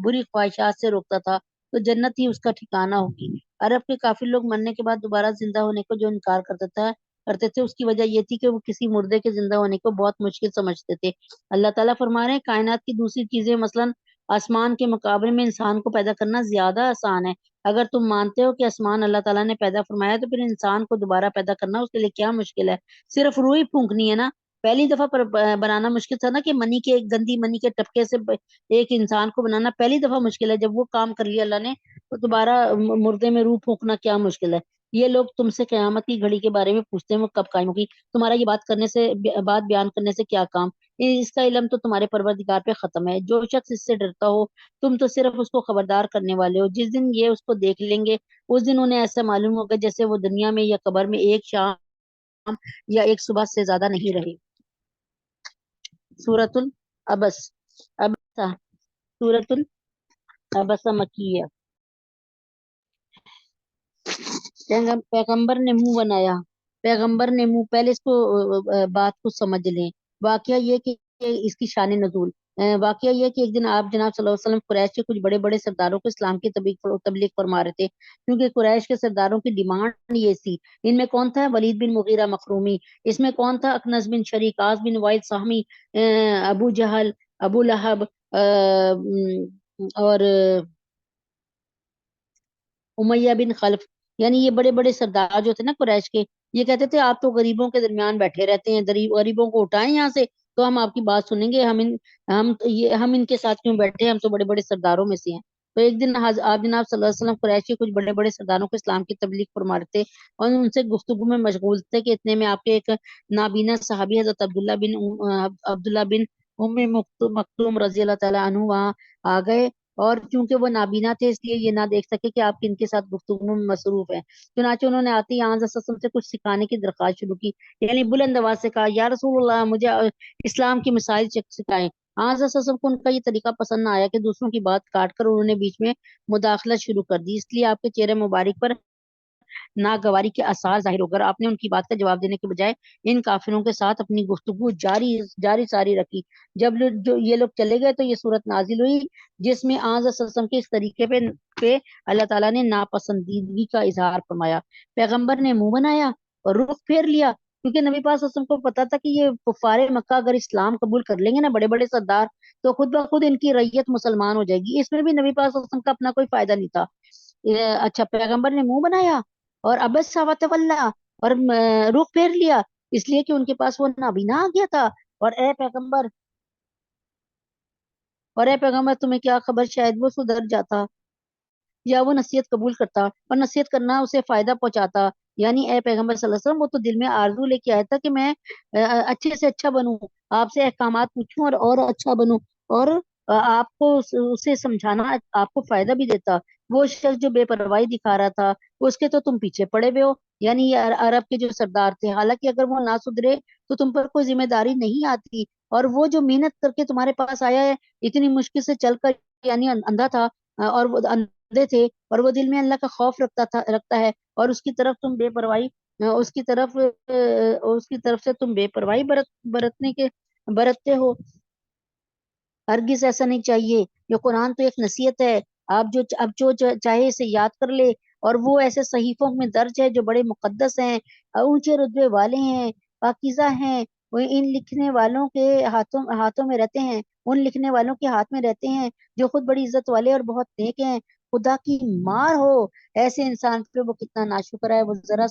بری خواہشات سے روکتا تھا، تو جنت ہی اس کا ٹھکانہ ہوگی۔ عرب کے کافر لوگ مرنے کے بعد دوبارہ زندہ ہونے کو جو انکار کرتے تھے، اس کی وجہ یہ تھی کہ وہ کسی مردے کے زندہ ہونے کو بہت مشکل سمجھتے تھے۔ اللہ تعالیٰ فرما رہے ہیں کائنات کی دوسری چیزیں مثلاً آسمان کے مقابلے میں انسان کو پیدا کرنا زیادہ آسان ہے۔ اگر تم مانتے ہو کہ آسمان اللہ تعالیٰ نے پیدا فرمایا تو پھر انسان کو دوبارہ پیدا کرنا اس کے لیے کیا مشکل ہے؟ صرف روح ہی پھونکنی ہے نا۔ پہلی دفعہ بنانا مشکل تھا نا، کہ گندی منی کے ٹپکے سے ایک انسان کو بنانا پہلی دفعہ مشکل ہے، جب وہ کام کر لیا اللہ نے تو دوبارہ مردے میں روح پھونکنا کیا مشکل ہے؟ یہ لوگ تم سے قیامت کی گھڑی کے بارے میں پوچھتے ہیں وہ کب قائم ہوگی، تمہارا یہ بات بیان کرنے سے کیا کام؟ اس کا علم تو تمہارے پروردگار پہ ختم ہے۔ جو شخص اس سے ڈرتا ہو تم تو صرف اس کو خبردار کرنے والے ہو۔ جس دن یہ اس کو دیکھ لیں گے اس دن انہیں ایسا معلوم ہوگا جیسے وہ دنیا میں یا قبر میں ایک شام یا ایک صبح سے زیادہ نہیں رہے۔ سورۃ العبس، عبسہ، سورۃ العبسہ مکیہ۔ پیغمبر نے منہ بنایا، پیغمبر نے منہ، پہلے اس کو بات کو سمجھ لیں۔ واقعہ یہ کہ اس کی شان نزول، واقعہ یہ کہ ایک دن آپ جناب صلی اللہ علیہ وسلم قریش کے کچھ بڑے بڑے سرداروں کو اسلام کی تبلیغ فرما رہے تھے، کیونکہ قریش کے سرداروں کی ڈیمانڈ یہ تھی۔ ان میں کون تھا؟ ولید بن مغیرہ مخرومی، اس میں کون تھا؟ اکنس بن شریک، عاص بن وائل سہمی، ابو جہل، ابو لہب، اور امیہ بن خلف، یعنی یہ بڑے بڑے سردار جو تھے نا قریش کے، یہ کہتے تھے آپ تو غریبوں کے درمیان بیٹھے رہتے ہیں، غریبوں کو اٹھائیں یہاں سے تو ہم آپ کی بات سنیں گے، ہم ان کے ساتھ کیوں بیٹھے ہیں، ہم تو بڑے بڑے سرداروں میں سے ہیں۔ تو ایک دن آپ جناب صلی اللہ علیہ وسلم قریش کے کچھ بڑے بڑے سرداروں کو اسلام کی تبلیغ فرما رہے تھے اور ان سے گفتگو میں مشغول تھے کہ اتنے میں آپ کے ایک نابینا صحابی حضرت عبداللہ بن ام مکتوم رضی اللہ تعالیٰ عنہ وہاں آ گئے، اور چونکہ وہ نابینا تھے اس لیے یہ نہ دیکھ سکے کہ آپ کن کے ساتھ گفتگو میں مصروف ہیں۔ چنانچہ انہوں نے آتے ہی آن سے کچھ سکھانے کی درخواست شروع کی، یعنی بلند آواز سے کہا یا رسول اللہ مجھے اسلام کی مسائل سکھائیں۔ آن کو ان کا یہ طریقہ پسند نہ آیا کہ دوسروں کی بات کاٹ کر انہوں نے بیچ میں مداخلت شروع کر دی، اس لیے آپ کے چہرے مبارک پر ناگواری کے آثار ظاہر ہو کر آپ نے ان کی بات کا جواب دینے کے بجائے ان کافروں کے ساتھ اپنی گفتگو جاری ساری رکھی۔ جب جو یہ لوگ چلے گئے تو یہ صورت نازل ہوئی جس میں آن وسلم کے اس طریقے پہ اللہ تعالیٰ نے ناپسندیدگی کا اظہار فرمایا۔ پیغمبر نے منہ بنایا اور رخ پھیر لیا، کیونکہ نبی پاک صلی اللہ علیہ وسلم کو پتا تھا کہ یہ کفار مکہ اگر اسلام قبول کر لیں گے نا، بڑے بڑے سردار، تو خود بخود ان کی رعیت مسلمان ہو جائے گی۔ اس میں بھی نبی پاک صلی اللہ علیہ وسلم کا اپنا کوئی فائدہ نہیں تھا۔ اچھا، پیغمبر نے منہ بنایا اور ابس وتولى اور رخ پھیر لیا، اس لیے کہ ان کے پاس وہ نابینا آ گیا تھا۔ اور اے پیغمبر تمہیں کیا خبر، شاید وہ سدھر جاتا یا وہ نصیحت قبول کرتا، اور نصیحت کرنا اسے فائدہ پہنچاتا۔ یعنی اے پیغمبر صلی اللہ علیہ وسلم، وہ تو دل میں آرزو لے کے آیا تھا کہ میں اچھے سے اچھا بنوں، آپ سے احکامات پوچھوں اور اچھا بنوں، اور آپ کو اسے سمجھانا آپ کو فائدہ بھی دیتا۔ وہ شخص جو بے پرواہی دکھا رہا تھا اس کے تو تم پیچھے پڑے ہوئے ہو، یعنی یہ عرب کے جو سردار تھے، حالانکہ اگر وہ نہ سدھرے تو تم پر کوئی ذمہ داری نہیں آتی، اور وہ جو محنت کر کے تمہارے پاس آیا ہے اتنی مشکل سے چل کر، یعنی اندھا تھا اور وہ اندھے تھے، اور وہ دل میں اللہ کا خوف رکھتا ہے، اور اس کی طرف تم بے پرواہی اس کی طرف سے تم بے پرواہی برتتے ہو۔ ہرگز ایسا نہیں چاہیے، یہ قرآن تو ایک نصیحت ہے، آپ جو چاہے اسے یاد کر لے، اور وہ ایسے صحیفوں میں درج ہے جو بڑے مقدس ہیں، اونچے رتبے والے ہیں، پاکیزہ ہیں، وہ ان لکھنے والوں کے ہاتھوں میں رہتے ہیں، ان لکھنے والوں کے ہاتھ میں رہتے ہیں جو خود بڑی عزت والے اور بہت نیک ہیں۔ خدا کی مار ہو ایسے انسان پہ، وہ کتنا ناشکر ہے۔ وہ ذرا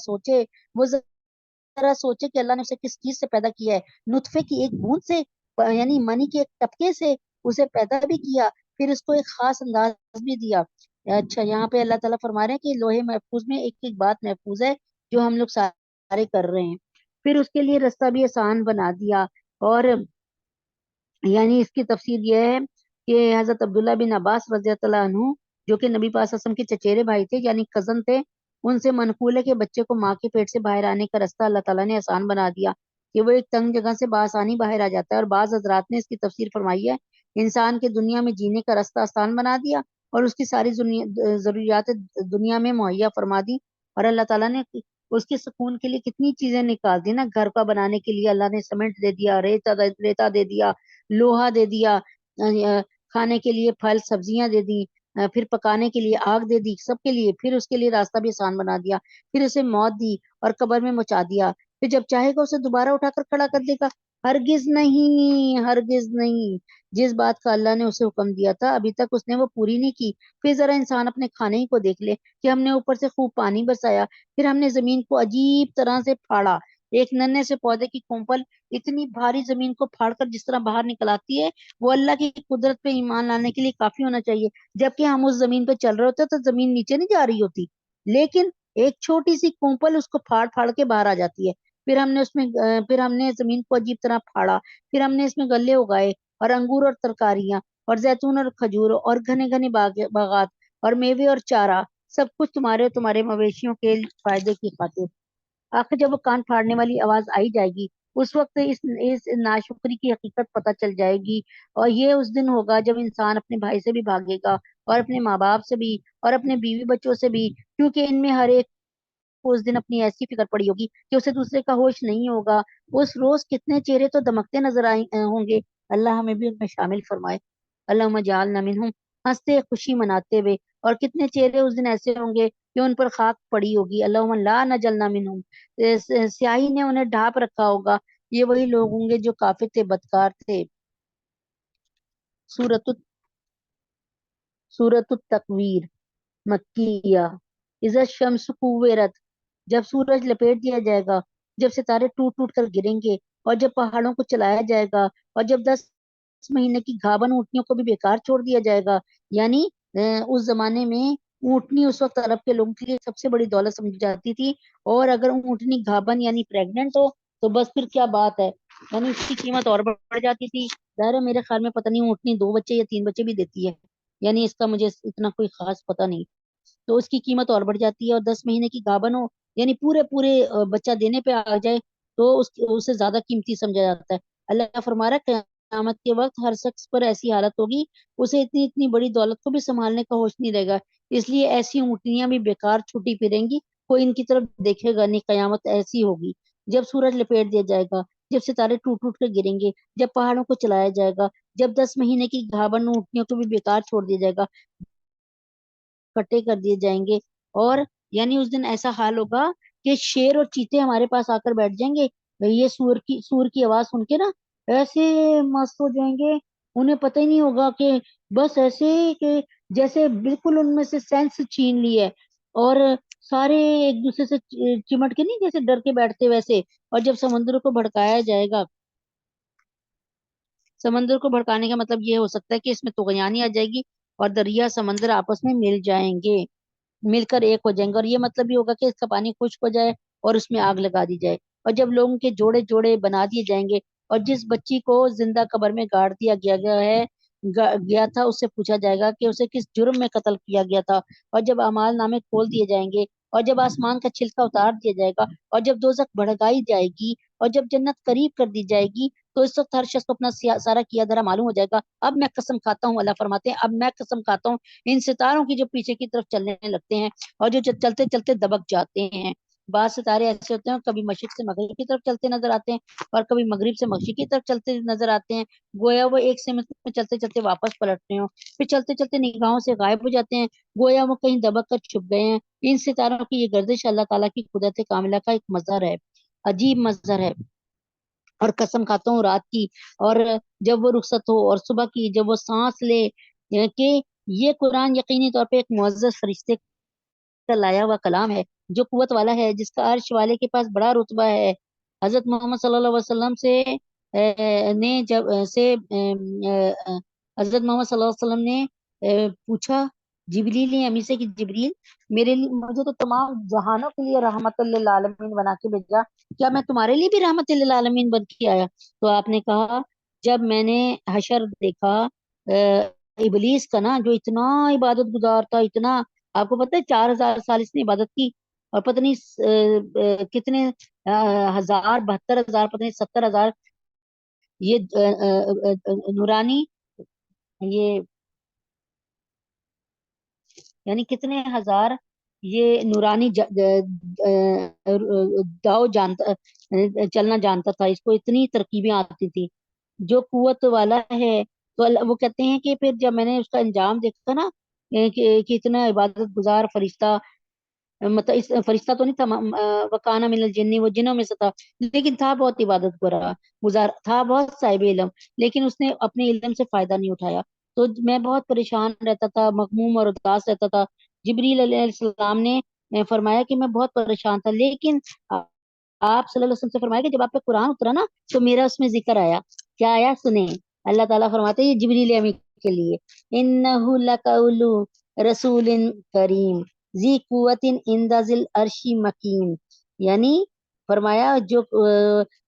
سوچے کہ اللہ نے اسے کس چیز سے پیدا کیا ہے، نطفے کی ایک بوند سے، یعنی منی کے ایک ٹپکے سے اسے پیدا بھی کیا، پھر اس کو ایک خاص انداز بھی دیا۔ اچھا، یہاں پہ اللہ تعالیٰ فرما رہے ہیں کہ لوہے محفوظ میں ایک ایک بات محفوظ ہے جو ہم لوگ سارے کر رہے ہیں۔ پھر اس کے لیے رستہ بھی آسان بنا دیا، اور یعنی اس کی تفسیر یہ ہے کہ حضرت عبداللہ بن عباس رضی اللہ عنہ، جو کہ نبی پاک صلی اللہ علیہ وسلم کے چچیرے بھائی تھے، یعنی کزن تھے، ان سے منقول ہے کہ بچے کو ماں کے پیٹ سے باہر آنے کا راستہ اللہ تعالیٰ نے آسان بنا دیا، کہ وہ ایک تنگ جگہ سے بآسانی باہر آ جاتا ہے۔ اور بعض حضرات نے اس کی تفسیر فرمائی ہے، انسان کے دنیا میں جینے کا راستہ آسان بنا دیا اور اس کی ساری ضروریات دنیا میں مہیا فرما دی، اور اللہ تعالیٰ نے اس کے سکون کے لیے کتنی چیزیں نکال دی نا۔ گھر کا بنانے کے لیے اللہ نے سیمنٹ دے دیا، ریتا دے دیا، لوہا دے دیا، کھانے کے لیے پھل سبزیاں دے دی، پھر پکانے کے لیے آگ دے دی سب کے لیے، پھر اس کے لیے راستہ بھی آسان بنا دیا، پھر اسے موت دی اور قبر میں مچا دیا، پھر جب چاہے گا اسے دوبارہ اٹھا کر کھڑا کر دے گا۔ ہرگز نہیں، ہرگز نہیں، جس بات کا اللہ نے اسے حکم دیا تھا ابھی تک اس نے وہ پوری نہیں کی۔ پھر ذرا انسان اپنے کھانے ہی کو دیکھ لے کہ ہم نے اوپر سے خوب پانی برسایا، پھر ہم نے زمین کو عجیب طرح سے پھاڑا، ایک ننھے سے پودے کی کونپل اتنی بھاری زمین کو پھاڑ کر جس طرح باہر نکل آتی ہے، وہ اللہ کی قدرت پہ ایمان لانے کے لیے کافی ہونا چاہیے۔ جبکہ ہم اس زمین پہ چل رہے ہوتے تو زمین نیچے نہیں جا رہی ہوتی، لیکن ایک چھوٹی سی کونپل اس کو پھاڑ پھاڑ کے باہر آ جاتی ہے۔ پھر ہم نے زمین کو عجیب طرح پھاڑا، پھر ہم نے اس میں غلے اگائے اور انگور اور ترکاریاں اور زیتون اور کھجور اور گھنے گھنے باغات اور میوے اور چارہ، سب کچھ تمہارے اور تمہارے مویشیوں کے فائدے کی خاطر۔ آخر جب وہ کان پھاڑنے والی آواز آئی جائے گی، اس وقت اس ناشکری کی حقیقت پتہ چل جائے گی، اور یہ اس دن ہوگا جب انسان اپنے بھائی سے بھی بھاگے گا اور اپنے ماں باپ سے بھی اور اپنے بیوی بچوں سے بھی، کیونکہ ان میں ہر ایک کو اس دن اپنی ایسی فکر پڑی ہوگی کہ اسے دوسرے کا ہوش نہیں ہوگا۔ اس روز کتنے چہرے تو دمکتے نظر ہوں گے، اللہ ہمیں بھی ان میں شامل فرمائے۔ اللہم اجعلنا منہم، ہنستے خوشی مناتے ہوئے، اور کتنے چہرے اس دن ایسے ہوں گے کہ ان پر خاک پڑی ہوگی، اللہم لا نجلنا منہم، سیاہی نے انہیں ڈھانپ رکھا ہوگا۔ یہ وہی لوگ ہوں گے جو کافر تھے، بدکار تھے۔ سورۃ التکویر مکیہ۔ اذا الشمس کوورت، جب سورج لپیٹ دیا جائے گا، جب ستارے ٹوٹ ٹوٹ کر گریں گے، اور جب پہاڑوں کو چلایا جائے گا، اور جب 10 مہینے کی گھابن اونٹنیوں کو بھی بیکار چھوڑ دیا جائے گا۔ یعنی اس زمانے میں اونٹنی اس وقت عرب کے لوگوں کے لیے سب سے بڑی دولت سمجھی جاتی تھی، اور اگر اونٹنی گھابن یعنی پریگننٹ ہو تو بس پھر کیا بات ہے، یعنی اس کی قیمت اور بڑھ جاتی تھی۔ ظاہر ہے میرے خیال میں پتہ نہیں اونٹنی 2 بچے یا 3 بچے بھی دیتی ہے، یعنی اس کا مجھے اتنا کوئی خاص پتہ نہیں، تو اس کی قیمت اور بڑھ جاتی ہے۔ اور 10 مہینے کی گھابن ہو، یعنی پورے بچہ دینے پہ آ جائے تو اسے زیادہ قیمتی سمجھا جاتا ہے۔ اللہ فرما رہا ہے قیامت کے وقت ہر شخص پر ایسی حالت ہوگی، اسے اتنی بڑی دولت کو بھی سنبھالنے کا ہوش نہیں رہے گا، اس لیے ایسی اونٹنیاں بھی بیکار چھوٹی پھریں گی کوئی ان کی طرف دیکھے گا نہیں. قیامت ایسی ہوگی جب سورج لپیٹ دیا جائے گا، جب ستارے ٹوٹ ٹوٹ کے گریں گے، جب پہاڑوں کو چلایا جائے گا، جب 10 مہینے کی گھابن اونٹنیوں کو بھی بیکار چھوڑ دیا جائے گا، کٹے کر دیے جائیں گے. اور یعنی اس دن ایسا حال ہوگا کہ شیر اور چیتے ہمارے پاس آ کر بیٹھ جائیں گے. یہ سور کی آواز سن کے نا ایسے مست ہو جائیں گے، انہیں پتہ ہی نہیں ہوگا کہ بس ایسے کہ جیسے بالکل ان میں سے سینس چھین لی ہے. اور سارے ایک دوسرے سے چمٹ کے نہیں جیسے ڈر کے بیٹھتے ویسے. اور جب سمندر کو بھڑکایا جائے گا، سمندر کو بھڑکانے کا مطلب یہ ہو سکتا ہے کہ اس میں طغیانی آ جائے گی اور دریا سمندر آپس میں مل جائیں گے، مل کر ایک ہو جائیں گے. اور یہ مطلب یہ ہوگا کہ اس کا پانی خشک ہو جائے اور اس میں آگ لگا دی جائے. اور جب لوگوں کے جوڑے جوڑے بنا دیے جائیں گے اور جس بچی کو زندہ قبر میں گاڑ دیا گیا تھا، اس سے پوچھا جائے گا کہ اسے کس جرم میں قتل کیا گیا تھا. اور جب اعمال نامے کھول دیے جائیں گے اور جب آسمان کا چھلکا اتار دیا جائے گا اور جب دوزخ بھڑکائی جائے گی اور جب جنت قریب کر دی جائے گی، تو اس وقت ہر شخص کو اپنا سارا کیا دھرا معلوم ہو جائے گا. اب میں قسم کھاتا ہوں، اللہ فرماتے ہیں، اب میں قسم کھاتا ہوں ان ستاروں کی جو پیچھے کی طرف چلنے لگتے ہیں اور جو چلتے چلتے دبک جاتے ہیں. بعض ستارے ایسے ہوتے ہیں کبھی مشرق سے مغرب کی طرف چلتے نظر آتے ہیں اور کبھی مغرب سے مشرق کی طرف چلتے نظر آتے ہیں، گویا وہ ایک سمت میں چلتے چلتے واپس پلٹتے ہوں، پھر چلتے چلتے نگاہوں سے غائب ہو جاتے ہیں، گویا وہ کہیں دبک کر چھپ گئے ہیں. ان ستاروں کی یہ گردش اللہ تعالیٰ کی قدرت کاملہ کا ایک مظہر ہے، عجیب مظہر ہے. اور قسم کھاتا ہوں رات کی، اور جب وہ رخصت ہو، اور صبح کی جب وہ سانس لے، کہ یہ قرآن یقینی طور پہ ایک معزز فرشتے کا لایا ہوا کلام ہے جو قوت والا ہے، جس کا عرش والے کے پاس بڑا رتبہ ہے. حضرت محمد صلی اللہ علیہ وسلم نے جب حضرت محمد صلی اللہ علیہ وسلم نے پوچھا جبریل نے امی سے کہ جبریل، مجھے تو تمام جہانوں کے لیے رحمت للعالمین بنا کے بھیجا، کیا میں تمہارے لیے بھی رحمت للعالمین بن کے آیا؟ تو آپ نے کہا، جب میں نے حشر دیکھا، ابلیس کا نا جو اتنا عبادت گزار تھا، اتنا، آپ کو پتہ ہے 4000 سال اس نے عبادت کی اور پتہ نہیں کتنے 1072 ہزار، پتہ نہیں 70 ہزار یہ نورانی، یہ یعنی کتنے ہزار یہ نورانی داؤ جانتا، چلنا جانتا تھا، اس کو اتنی ترکیبیں آتی تھی جو قوت والا ہے. تو وہ کہتے ہیں کہ پھر جب میں نے اس کا انجام دیکھا نا کہ اتنا عبادت گزار فرشتہ، مطلب اس فرشتہ تو نہیں تھا، وکانا من الجن، وہ جنوں میں سے تھا، لیکن تھا بہت عبادت گزار، تھا بہت صاحب علم، لیکن اس نے اپنے علم سے فائدہ نہیں اٹھایا. تو میں بہت پریشان رہتا تھا، مغموم اور اداس رہتا تھا. جبریل علیہ السلام نے فرمایا کہ میں بہت پریشان تھا، لیکن آپ صلی اللہ علیہ وسلم سے فرمایا کہ جب آپ پہ قرآن اترا نا تو میرا اس میں ذکر آیا. کیا آیا سنیں؟ اللہ تعالیٰ فرماتے ہیں یہ جبریل امی کے لیے، انہ لقول رسول کریم ذی قوت عند ذی العرش مکین. یعنی فرمایا جو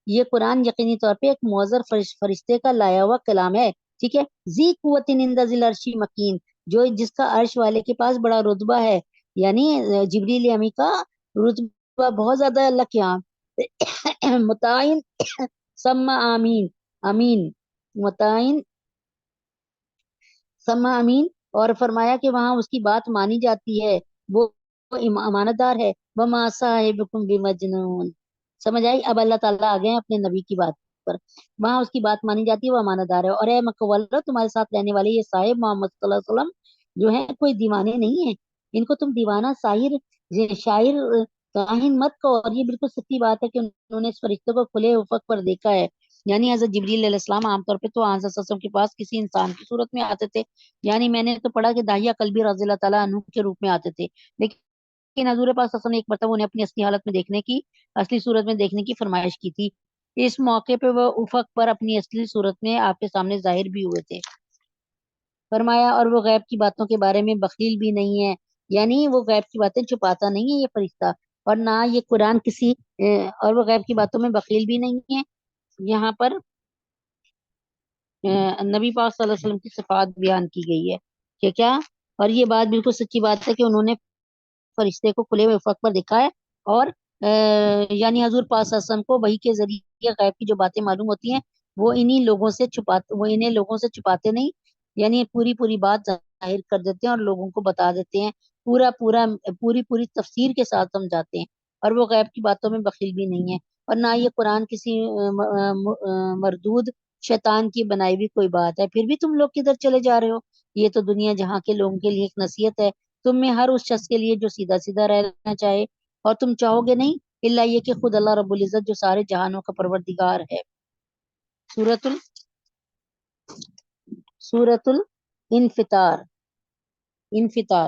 یہ قرآن یقینی طور پہ ایک معزز فرشتے کا لایا ہوا کلام ہے، ٹھیک ہے. ذی قوت عند ذی العرش مکین، جو جس کا عرش والے کے پاس بڑا رتبہ ہے، یعنی جبریل امی کا رتبہ بہت زیادہ اللہ کے یہاں. متعین سما آمین، امین، متعین سما امین. اور فرمایا کہ وہاں اس کی بات مانی جاتی ہے، وہ امانت دار ہے. وما صاحبکم بمجنون. سمجھ آئی؟ اب اللہ تعالیٰ آ گئے ہیں اپنے نبی کی بات پر، وہاں اس کی بات مانی جاتی ہے، وہ امانت دار ہے. اور اے مکہ والو، تمہارے ساتھ رہنے والے یہ صاحب محمد صلی اللہ علیہ وسلم جو ہیں کوئی دیوانے نہیں ہیں، ان کو تم دیوانہ، ساحر، شاعر، کاہن مت کہو. اور یہ بالکل سچی بات ہے کہ انہوں نے اس فرشتے کو کھلے افق پر دیکھا ہے. یعنی حضرت جبریل علیہ السلام عام طور پہ تو حضرت صلی اللہ علیہ وسلم کے پاس کسی انسان کی صورت میں آتے تھے، یعنی میں نے تو پڑھا کہ داہیہ قلبی رضی اللہ تعالیٰ عنہ کے روپ میں آتے تھے، لیکن حضور پاک صلی اللہ علیہ وسلم نے ایک مرتبہ انہیں اپنی اصلی حالت میں دیکھنے کی، اصلی صورت میں دیکھنے کی فرمائش کی تھی. اس موقع پہ وہ افق پر اپنی اصلی صورت میں آپ کے سامنے ظاہر بھی ہوئے تھے. فرمایا اور وہ غیب کی باتوں کے بارے میں بخیل بھی نہیں ہے، یعنی وہ غیب کی باتیں چھپاتا نہیں ہے یہ فرشتہ، اور نہ یہ قرآن کسی اور وہ غیب کی باتوں میں بخیل بھی نہیں ہے. یہاں پر نبی پاک صلی اللہ علیہ وسلم کی صفات بیان کی گئی ہے کہ کیا، اور یہ بات بالکل سچی بات ہے کہ انہوں نے فرشتے کو کھلے ہوئے افق پر دیکھا ہے. اور یعنی حضور پاک صلی اللہ علیہ وسلم کو وحی کے ذریعے غیب کی جو باتیں معلوم ہوتی ہیں وہ انہیں لوگوں سے چھپاتے نہیں، یعنی پوری بات ظاہر کر دیتے ہیں اور لوگوں کو بتا دیتے ہیں پوری پوری تفسیر کے ساتھ سمجھاتے ہیں، اور وہ غیب کی باتوں میں بخیل بھی نہیں ہے، اور نہ یہ قرآن کسی مردود شیطان کی بنائی ہوئی کوئی بات ہے۔ پھر بھی تم لوگ کدھر چلے جا رہے ہو؟ یہ تو دنیا جہاں کے لوگوں کے لیے ایک نصیحت ہے، تم میں ہر اس شخص کے لیے جو سیدھا سیدھا رہنا چاہے، اور تم چاہو گے نہیں الا یہ کہ خود اللہ رب العزت جو سارے جہانوں کا پروردگار ہے۔ سورۃ سورۃ الانفطار،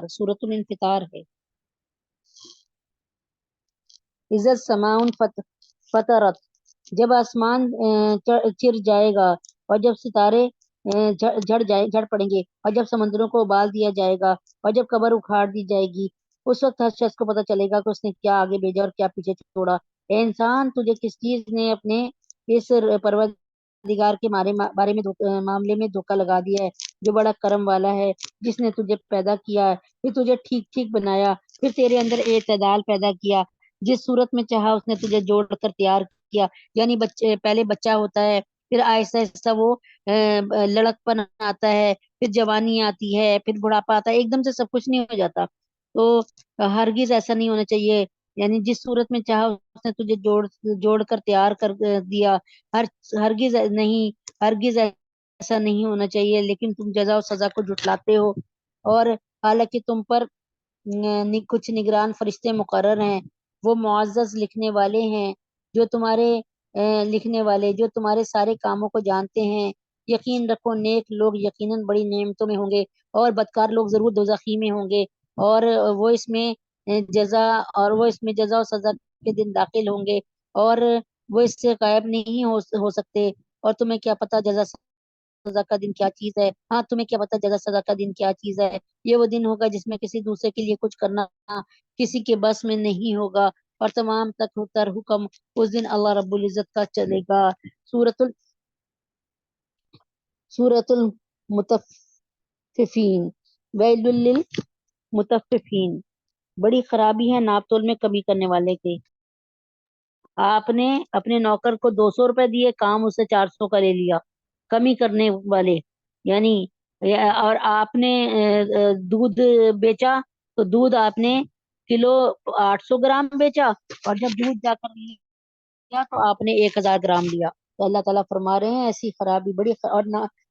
سورۃ الانفطار ہے۔ اذا السماء فطرت، جب آسمان چر جائے گا، اور جب ستارے جھڑ پڑیں گے، اور جب سمندروں کو ابال دیا جائے گا، اور جب قبر اکھاڑ دی جائے گی، اس وقت ہر شخص کو پتہ چلے گا کہ اس نے کیا آگے بھیجا اور کیا پیچھے چھوڑا۔ اے انسان، تجھے کس چیز نے اپنے اس پروردگار کے بارے میں معاملے میں دھوکہ لگا دیا ہے، جو بڑا کرم والا ہے، جس نے تجھے پیدا کیا، پھر تجھے ٹھیک ٹھیک بنایا، پھر تیرے اندر اعتدال پیدا کیا، جس صورت میں چاہا اس نے تجھے جوڑ کر تیار کیا۔ یعنی پہلے بچہ ہوتا ہے، پھر آہستہ آہستہ وہ لڑک پن آتا ہے، پھر جوانی آتی ہے، پھر بڑھاپا آتا ہے، ایک دم سے سب کچھ نہیں ہو جاتا۔ تو ہرگز ایسا نہیں ہونا چاہیے، یعنی جس صورت میں چاہا اس نے تجھے جوڑ کر تیار کر دیا، ہرگز نہیں، ہرگز ایسا نہیں ہونا چاہیے، لیکن تم جزا و سزا کو جھٹلاتے ہو، اور حالانکہ تم پر کچھ نگران فرشتے مقرر ہیں، وہ معزز لکھنے والے ہیں، جو تمہارے سارے کاموں کو جانتے ہیں۔ یقین رکھو نیک لوگ یقیناً بڑی نعمتوں میں ہوں گے، اور بدکار لوگ ضرور دوزخی میں ہوں گے، اور وہ اس میں جزا و سزا کے دن داخل ہوں گے، اور وہ اس سے غائب نہیں ہو سکتے۔ اور تمہیں کیا پتہ جزا سزا کا دن کیا چیز ہے؟ ہاں، تمہیں کیا پتہ جزا سزا کا دن کیا چیز ہے؟ یہ وہ دن ہوگا جس میں کسی دوسرے کے لیے کچھ کرنا کسی کے بس میں نہیں ہوگا، اور تمام تر حکم اس دن اللہ رب العزت کا چلے گا۔ سورۃ المطففین، ویل للمطففین، بڑی خرابی ہے ناپ تول میں کمی کرنے والے کی۔ آپ نے اپنے نوکر کو 200 روپے دیے، کام اسے 400 کا لے لیا، کمی کرنے والے یعنی۔ اور آپ نے دودھ بیچا تو دودھ آپ نے کلو 800 گرام بیچا، اور جب دودھ جا کر لیا تو آپ نے 1000 گرام لیا۔ تو اللہ تعالیٰ فرما رہے ہیں ایسی خرابی اور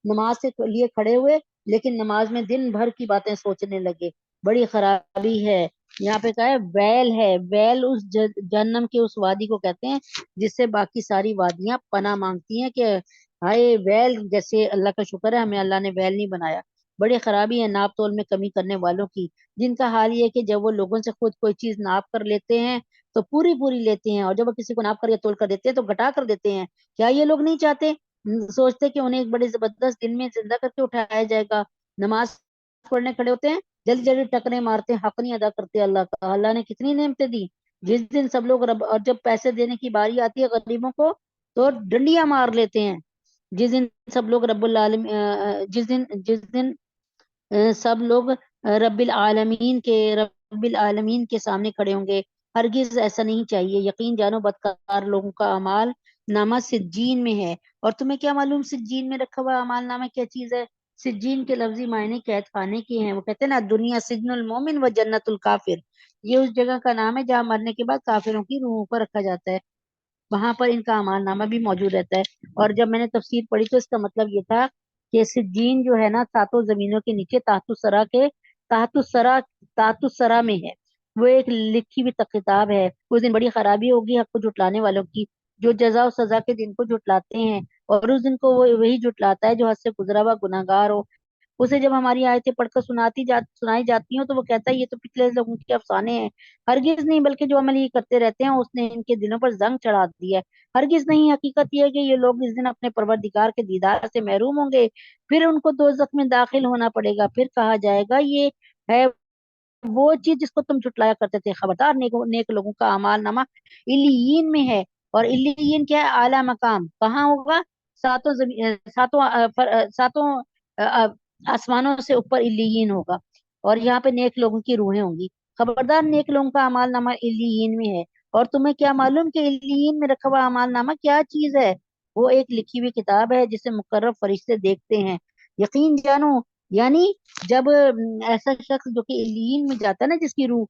نماز سے لیے کھڑے ہوئے، لیکن نماز میں دن بھر کی باتیں سوچنے لگے، بڑی خرابی ہے۔ یہاں پہ کہا ہے ویل ہے، ویل اس جہنم کے اس وادی کو کہتے ہیں جس سے باقی ساری وادیاں پناہ مانگتی ہیں کہ ہائے ویل، جیسے اللہ کا شکر ہے ہمیں اللہ نے ویل نہیں بنایا۔ بڑی خرابی ہے ناپ تول میں کمی کرنے والوں کی، جن کا حال یہ کہ جب وہ لوگوں سے خود کوئی چیز ناپ کر لیتے ہیں تو پوری پوری لیتے ہیں، اور جب وہ کسی کو ناپ کر یا تول کر دیتے ہیں تو گھٹا کر دیتے ہیں۔ کیا یہ لوگ نہیں چاہتے، سوچتے کہ انہیں ایک بڑے زبردست دن میں زندہ کر کے اٹھایا جائے گا؟ نماز پڑھنے کھڑے ہوتے ہیں، جلدی جلدی ٹکرے مارتے ہیں، حق نہیں ادا کرتے اللہ کا۔ اللہ نے کتنی نعمتیں دی، جس دن سب لوگ اور جب پیسے دینے کی باری آتی ہے غریبوں کو تو ڈنڈیاں مار لیتے ہیں۔ جس دن سب لوگ جس دن سب لوگ رب العالمین کے سامنے کھڑے ہوں گے۔ ہرگز ایسا نہیں چاہیے، یقین جانو بدکار لوگوں کا اعمال نامہ سجین میں ہے۔ اور تمہیں کیا معلوم سجین میں رکھا ہوا اعمال نامہ کیا چیز ہے؟ سجین کے لفظی معنی قید خانے کے ہیں۔ وہ کہتے ہیں نا دنیا سجن المومن و جنت الکافر، یہ اس جگہ کا نام ہے جہاں مرنے کے بعد کافروں کی روحوں کو رکھا جاتا ہے، وہاں پر ان کا اعمال نامہ بھی موجود رہتا ہے۔ اور جب میں نے تفسیر پڑھی تو اس کا مطلب یہ تھا کہ سجین جو ہے نا ساتوں زمینوں کے نیچے تحت الثری میں ہے، وہ ایک لکھی ہوئی کتاب ہے۔ اس دن بڑی خرابی ہوگی حق کو جھٹلانے والوں کی، جو جزا و سزا کے دن کو جھٹلاتے ہیں، اور اس دن کو وہ وہی جھٹلاتا ہے جو حد سے گزرا ہوا گناہگار ہو۔ اسے جب ہماری آیتیں پڑھ کر سنائی جاتی ہوں تو وہ کہتا ہے یہ تو پچھلے لوگوں کے افسانے ہیں۔ ہرگز نہیں، بلکہ جو عمل یہ کرتے رہتے ہیں اس نے ان کے دلوں پر زنگ چڑھا دی ہے۔ ہرگز نہیں، حقیقت یہ ہے کہ یہ لوگ اس دن اپنے پروردگار کے دیدار سے محروم ہوں گے، پھر ان کو دوزخ میں داخل ہونا پڑے گا، پھر کہا جائے گا یہ ہے وہ چیز جس کو تم جھٹلایا کرتے تھے۔ خبردار، نیک لوگوں کا اعمال نامہ علیین میں ہے، اور علیین کیا ہے؟ اعلیٰ مقام۔ کہاں ہوگا؟ ساتوں آسمانوں سے اوپر علیین ہوگا، اور یہاں پہ نیک لوگوں کی روحیں ہوں گی۔ خبردار، نیک لوگوں کا اعمال نامہ علیین میں ہے۔ اور تمہیں کیا معلوم کہ علیین میں رکھا ہوا اعمال نامہ کیا چیز ہے؟ وہ ایک لکھی ہوئی کتاب ہے جسے مقرب فرشتے دیکھتے ہیں۔ یقین جانو یعنی جب ایسا شخص جو کہ علیین میں جاتا ہے نا جس کی روح،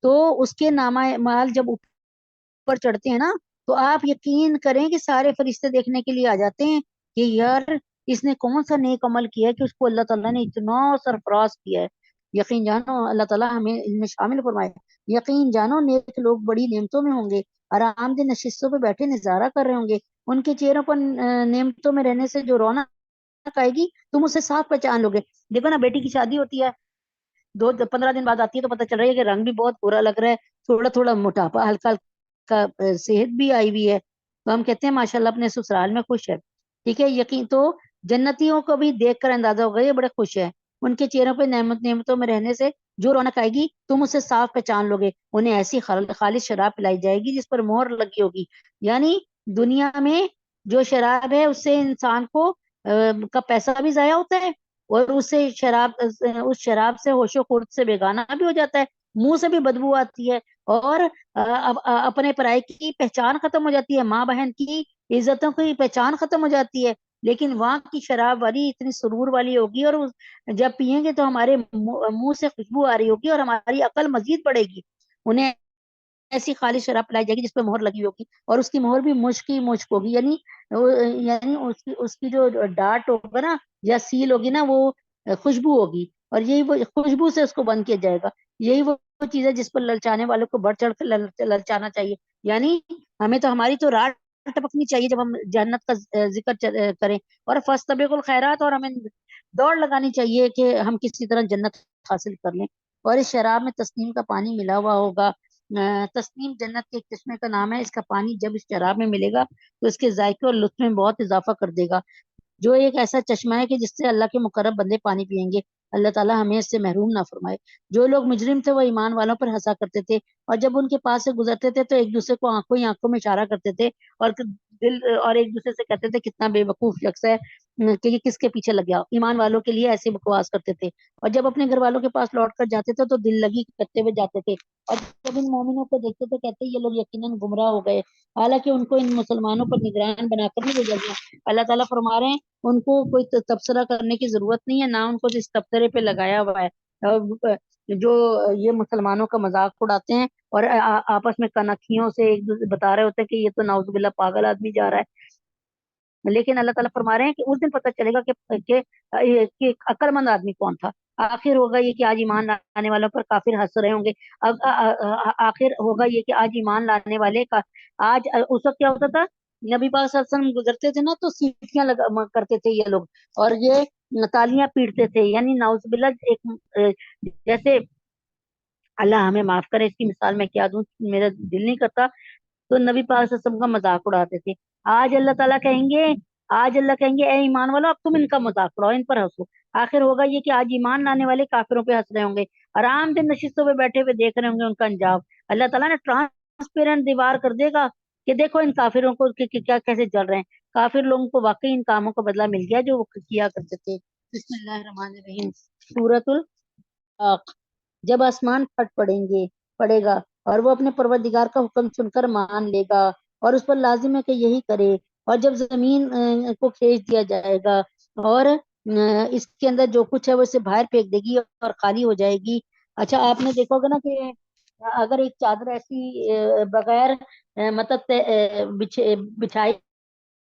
تو اس کے نامہ مال جب اوپر چڑھتے ہیں نا، تو آپ یقین کریں کہ سارے فرشتے دیکھنے کے لیے آ جاتے ہیں کہ یار اس نے کون سا نیک عمل کیا ہے کہ اس کو اللہ تعالیٰ نے اتنا سرفراز کیا ہے۔ یقین جانو اللہ تعالیٰ ہمیں ان میں شامل فرمائے۔ یقین جانو نیک لوگ بڑی نعمتوں میں ہوں گے، آرام دہ نشستوں پہ بیٹھے نظارہ کر رہے ہوں گے، ان کے چہروں پر نعمتوں میں رہنے سے جو رونق آئے گی تم اسے صاف پہچان لو گے۔ دیکھو نا بیٹی کی شادی ہوتی ہے، 15 دن بعد آتی ہے تو پتہ چل رہا ہے کہ رنگ بھی بہت برا لگ رہا ہے، تھوڑا تھوڑا موٹاپا، ہلکا ہلکا صحت بھی آئی ہوئی ہے، تو ہم کہتے ہیں ماشاءاللہ اپنے سسرال میں خوش ہے۔ ٹھیک ہے، یقین تو جنتیوں کو بھی دیکھ کر اندازہ ہوگا یہ بڑے خوش ہیں، ان کے چہروں پہ نعمتوں میں رہنے سے جو رونق آئے گی تم اسے صاف پہچان لو گے۔ انہیں ایسی خالص شراب پلائی جائے گی جس پر مہر لگی ہوگی، یعنی دنیا میں جو شراب ہے اس سے انسان کو کا پیسہ بھی ضائع ہوتا ہے، اور اس شراب سے ہوش و خرد سے بیگانہ بھی ہو جاتا ہے، منہ سے بھی بدبو آتی ہے، اور اپنے پرائے کی پہچان ختم ہو جاتی ہے، ماں بہن کی عزتوں کی پہچان ختم ہو جاتی ہے۔ لیکن وہاں کی شراب والی اتنی سرور والی ہوگی، اور جب پیئیں گے تو ہمارے منہ سے خوشبو آ رہی ہوگی اور ہماری عقل مزید بڑھے گی۔ انہیں ایسی خالص شراب پلائی جائے گی جس پہ مہر لگی ہوگی، اور اس کی مہر بھی مشک ہی مشک ہوگی، یعنی اس کی جو ڈاٹ ہوگا نا یا سیل ہوگی نا، وہ خوشبو ہوگی، اور یہی وہ خوشبو سے اس کو بند کیا جائے گا۔ یہی وہ چیز ہے جس پر للچانے والوں کو بڑھ چڑھ کر للچانا چاہیے، یعنی ہمیں تو ہماری تو راہ ٹپکنی چاہیے جب ہم جنت کا ذکر کریں، اور فاستبقوا الخیرات، اور ہمیں دوڑ لگانی چاہیے کہ ہم کسی طرح جنت حاصل کر لیں۔ اور اس شراب میں تسنیم کا پانی ملا ہوا ہوگا۔ تسنیم جنت کے ایک چشمے کا نام ہے، اس کا پانی جب اس شراب میں ملے گا تو اس کے ذائقے اور لطف میں بہت اضافہ کر دے گا، جو ایک ایسا چشمہ ہے کہ جس سے اللہ کے مقرب بندے پانی پئیں گے۔ اللہ تعالیٰ ہمیں اس سے محروم نہ فرمائے۔ جو لوگ مجرم تھے وہ ایمان والوں پر ہنسا کرتے تھے، اور جب ان کے پاس سے گزرتے تھے تو ایک دوسرے کو آنکھوں ہی آنکھوں میں اشارہ کرتے تھے، اور ایک دوسرے سے کہتے تھے کتنا بے وقوف شخص ہے کہ یہ کس کے پیچھے لگ گیا۔ ایمان والوں کے لیے ایسے بکواس کرتے تھے، اور جب اپنے گھر والوں کے پاس لوٹ کر جاتے تھے تو دل لگی کرتے ہوئے جاتے تھے، اور جب ان مومنوں کو دیکھتے تو کہتے یہ لوگ یقیناً گمراہ ہو گئے، حالانکہ ان کو ان مسلمانوں پر نگران بنا کر نہیں گزر گیا۔ اللہ تعالیٰ فرما رہے ہیں ان کو کوئی تبصرہ کرنے کی ضرورت نہیں ہے، نہ ان کو اس تبصرے پہ لگایا ہوا ہے۔ جو یہ مسلمانوں کا مذاق اڑاتے ہیں اور آپس میں کنکھیوں سے ایک دوسرے بتا رہے ہوتے ہیں کہ یہ تو نعوذ باللہ پاگل آدمی جا رہا ہے، لیکن اللہ تعالیٰ فرما رہے ہیں کہ اس دن پتہ چلے گا کہ عقل مند آدمی کون تھا۔ آخر ہوگا یہ کہ آج ایمان لانے والوں پر کافر ہنس رہے ہوں گے۔ آخر ہوگا یہ کہ آج ایمان لانے والے کا اس وقت کیا ہوتا تھا، نبی پاک صلی اللہ علیہ وسلم گزرتے تھے نا تو سیٹیاں کرتے تھے یہ لوگ، اور یہ تالیاں پیٹتے تھے، یعنی نعوذ باللہ جیسے اللہ ہمیں معاف کرے، اس کی مثال میں کیا دوں، میرا دل نہیں کرتا، تو نبی پاک صلی اللہ علیہ وسلم کا مذاق اڑاتے تھے۔ آج اللہ تعالیٰ کہیں گے آج اللہ کہیں گے اے ایمان والو اب تم ان کا مذاق اڑاؤ، ان پر ہنسو۔ آخر ہوگا یہ کہ آج ایمان لانے والے کافروں پہ ہنس رہے ہوں گے، آرام دن نشستوں پہ بیٹھے ہوئے دیکھ رہے ہوں گے ان کا انجام۔ اللہ تعالیٰ نے ٹرانسپیرنٹ دیوار کر دے گا کہ دیکھو ان کافروں کو کیا کیسے چل رہے ہیں۔ کافر لوگوں کو واقعی ان کاموں کا بدلہ مل گیا جو وہ کیا کرتے تھے۔ بسم اللہ الرحمن الرحیم۔ سورۃ الحق۔ جب آسمان پڑے گا اور وہ اپنے پروردگار کا حکم سن کر مان لے گا، اور اس پر لازم ہے کہ یہی کرے، اور جب زمین کو کھینچ دیا جائے گا اور اس کے اندر جو کچھ ہے وہ اسے باہر پھینک دے گی اور خالی ہو جائے گی۔ اچھا آپ نے دیکھا ہوگا نا کہ اگر ایک چادر ایسی بغیر مطلب بچھائی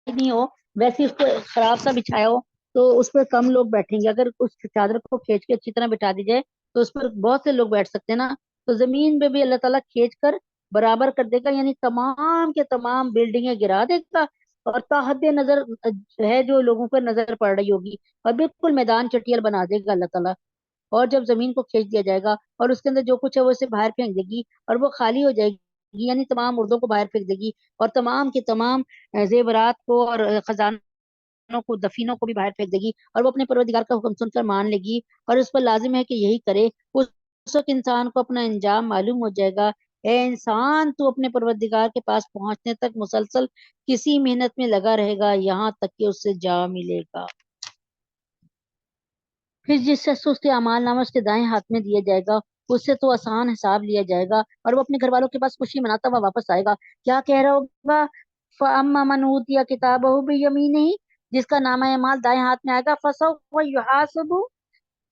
نہیں ہو، ویسے اس کو خراب سا بچھایا ہو تو اس پر کم لوگ بیٹھیں گے، اگر اس چادر کو کھینچ کے اچھی طرح بٹھا دی جائے تو اس پر بہت سے لوگ بیٹھ سکتے ہیں نا۔ تو زمین پہ بھی اللہ تعالیٰ کھینچ کر برابر کر دے گا، یعنی تمام کے تمام بلڈنگیں گرا دے گا، اور تحت نظر ہے جو لوگوں کو نظر پڑ رہی ہوگی، اور بالکل میدان چٹیل بنا دے گا اللہ تعالیٰ۔ اور جب زمین کو کھینچ دیا جائے گا اور اس کے اندر جو کچھ ہے وہ اسے باہر پھینک دے گی اور وہ خالی ہو جائے گی، یعنی تمام مردوں کو باہر پھینک دے گی، اور تمام کے تمام زیورات کو اور خزانوں کو دفینوں کو بھی باہر پھینک دے گی، اور وہ اپنے پروردگار کا حکم سن کر مان لے گی، اور اس پر لازم ہے کہ یہی کرے۔ اس وقت انسان کو اپنا انجام معلوم ہو جائے گا۔ اے انسان تو اپنے پروردگار کے پاس پہنچنے تک مسلسل کسی محنت میں لگا رہے گا یہاں تک کہ اس سے جا ملے گا۔ پھر جس سے سست اعمال نامہ اس کے دائیں ہاتھ میں دیا جائے گا، اس سے تو آسان حساب لیا جائے گا، اور وہ اپنے گھر والوں کے پاس خوشی مناتا ہوا واپس آئے گا۔ کیا کہہ رہا ہوگا؟ فَأَمَّا مَنْ أُوتِيَ كِتَابَهُ بِيَمِينِهِ، جس کا نامہ اعمال دائیں ہاتھ میں آئے گا، فَسَوْفَ يُحَاسَبُ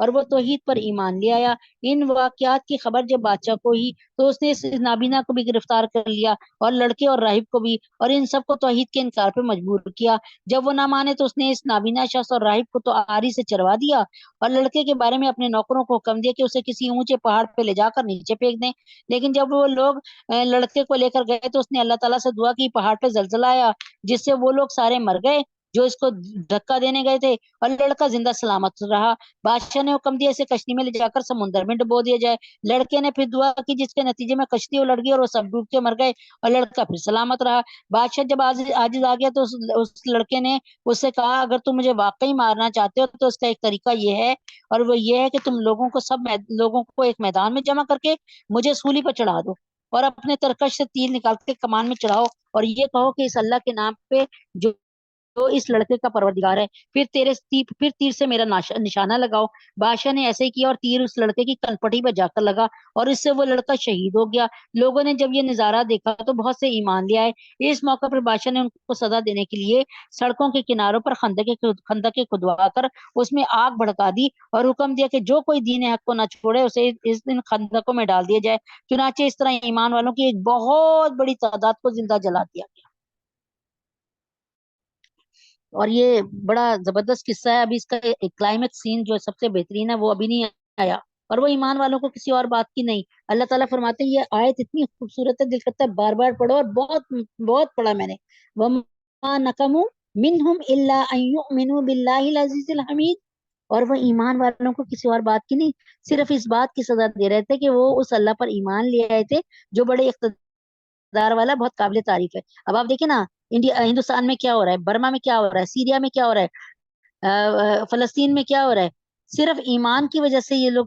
اور وہ توحید پر ایمان لے آیا۔ ان واقعات کی خبر جب بادشاہ کو ہی تو اس نے اس نابینا کو بھی گرفتار کر لیا اور لڑکے اور راہب کو بھی، اور ان سب کو توحید کے انکار پہ مجبور کیا۔ جب وہ نہ مانے تو اس نے اس نابینا شخص اور راہب کو تو آری سے چروا دیا، اور لڑکے کے بارے میں اپنے نوکروں کو حکم دیا کہ اسے کسی اونچے پہاڑ پہ لے جا کر نیچے پھینک دیں۔ لیکن جب وہ لوگ لڑکے کو لے کر گئے تو اس نے اللہ تعالیٰ سے دعا کی، پہاڑ پہ زلزلہ آیا جس سے وہ لوگ سارے مر گئے جو اس کو دھکا دینے گئے تھے، اور لڑکا زندہ سلامت رہا۔ بادشاہ نے حکم دیا اسے کشتی میں لے جا کر سمندر میں ڈبو دیا جائے۔ لڑکے نے پھر دعا کی جس کے نتیجے میں کشتی الٹ گئی اور وہ سب ڈوب کے مر گئے، اور لڑکا پھر سلامت رہا۔ بادشاہ جب عاجز آ گیا تو اس لڑکے نے اس سے کہا اگر تم مجھے واقعی مارنا چاہتے ہو تو اس کا ایک طریقہ یہ ہے، اور وہ یہ ہے کہ تم لوگوں کو ایک میدان میں جمع کر کے مجھے سولی پر چڑھا دو، اور اپنے ترکش سے تیر نکال کے کمان میں چڑھاؤ، اور یہ کہو کہ اس اللہ کے نام پہ جو تو اس لڑکے کا پروردگار ہے، پھر تیر سے میرا نشانہ لگاؤ۔ بادشاہ نے ایسے ہی کیا اور تیر اس لڑکے کی کنپٹی پر جا کر لگا، اور اس سے وہ لڑکا شہید ہو گیا۔ لوگوں نے جب یہ نظارہ دیکھا تو بہت سے ایمان لے آئے۔ اس موقع پر بادشاہ نے ان کو سزا دینے کے لیے سڑکوں کے کناروں پر خندقیں کھدوا کر اس میں آگ بھڑکا دی، اور حکم دیا کہ جو کوئی دین حق کو نہ چھوڑے اسے اس دن خندقوں میں ڈال دیا جائے۔ چنانچہ اس طرح ایمان والوں کی ایک بہت بڑی تعداد کو زندہ جلا دیا گیا۔ اور یہ بڑا زبردست قصہ ہے۔ ابھی اس کا کلائمیکس سین جو سب سے بہترین ہے وہ ابھی نہیں آیا، اور وہ ایمان والوں کو کسی اور بات کی نہیں۔ اللہ تعالیٰ فرماتے ہیں یہ آیت اتنی خوبصورت ہے، دل کرتا ہے بار بار پڑھو، اور بہت بہت پڑھا میں نے۔ وَمَا نَقَمُوا مِنْهُمْ إِلَّا أَن يُؤْمِنُوا بِاللَّهِ الْعَزِيزِ الْحَمِيدِ، اور وہ ایمان والوں کو کسی اور بات کی نہیں، صرف اس بات کی سزا دے رہے تھے کہ وہ اس اللہ پر ایمان لے آئے تھے جو بڑے اقتدار والا، بہت قابل تعریف ہے۔ اب آپ دیکھیں نا، ہندوستان میں کیا ہو رہا ہے، برما میں کیا ہو رہا ہے، سیریا میں کیا ہو رہا ہے، فلسطین میں کیا ہو رہا ہے، صرف ایمان کی وجہ سے یہ لوگ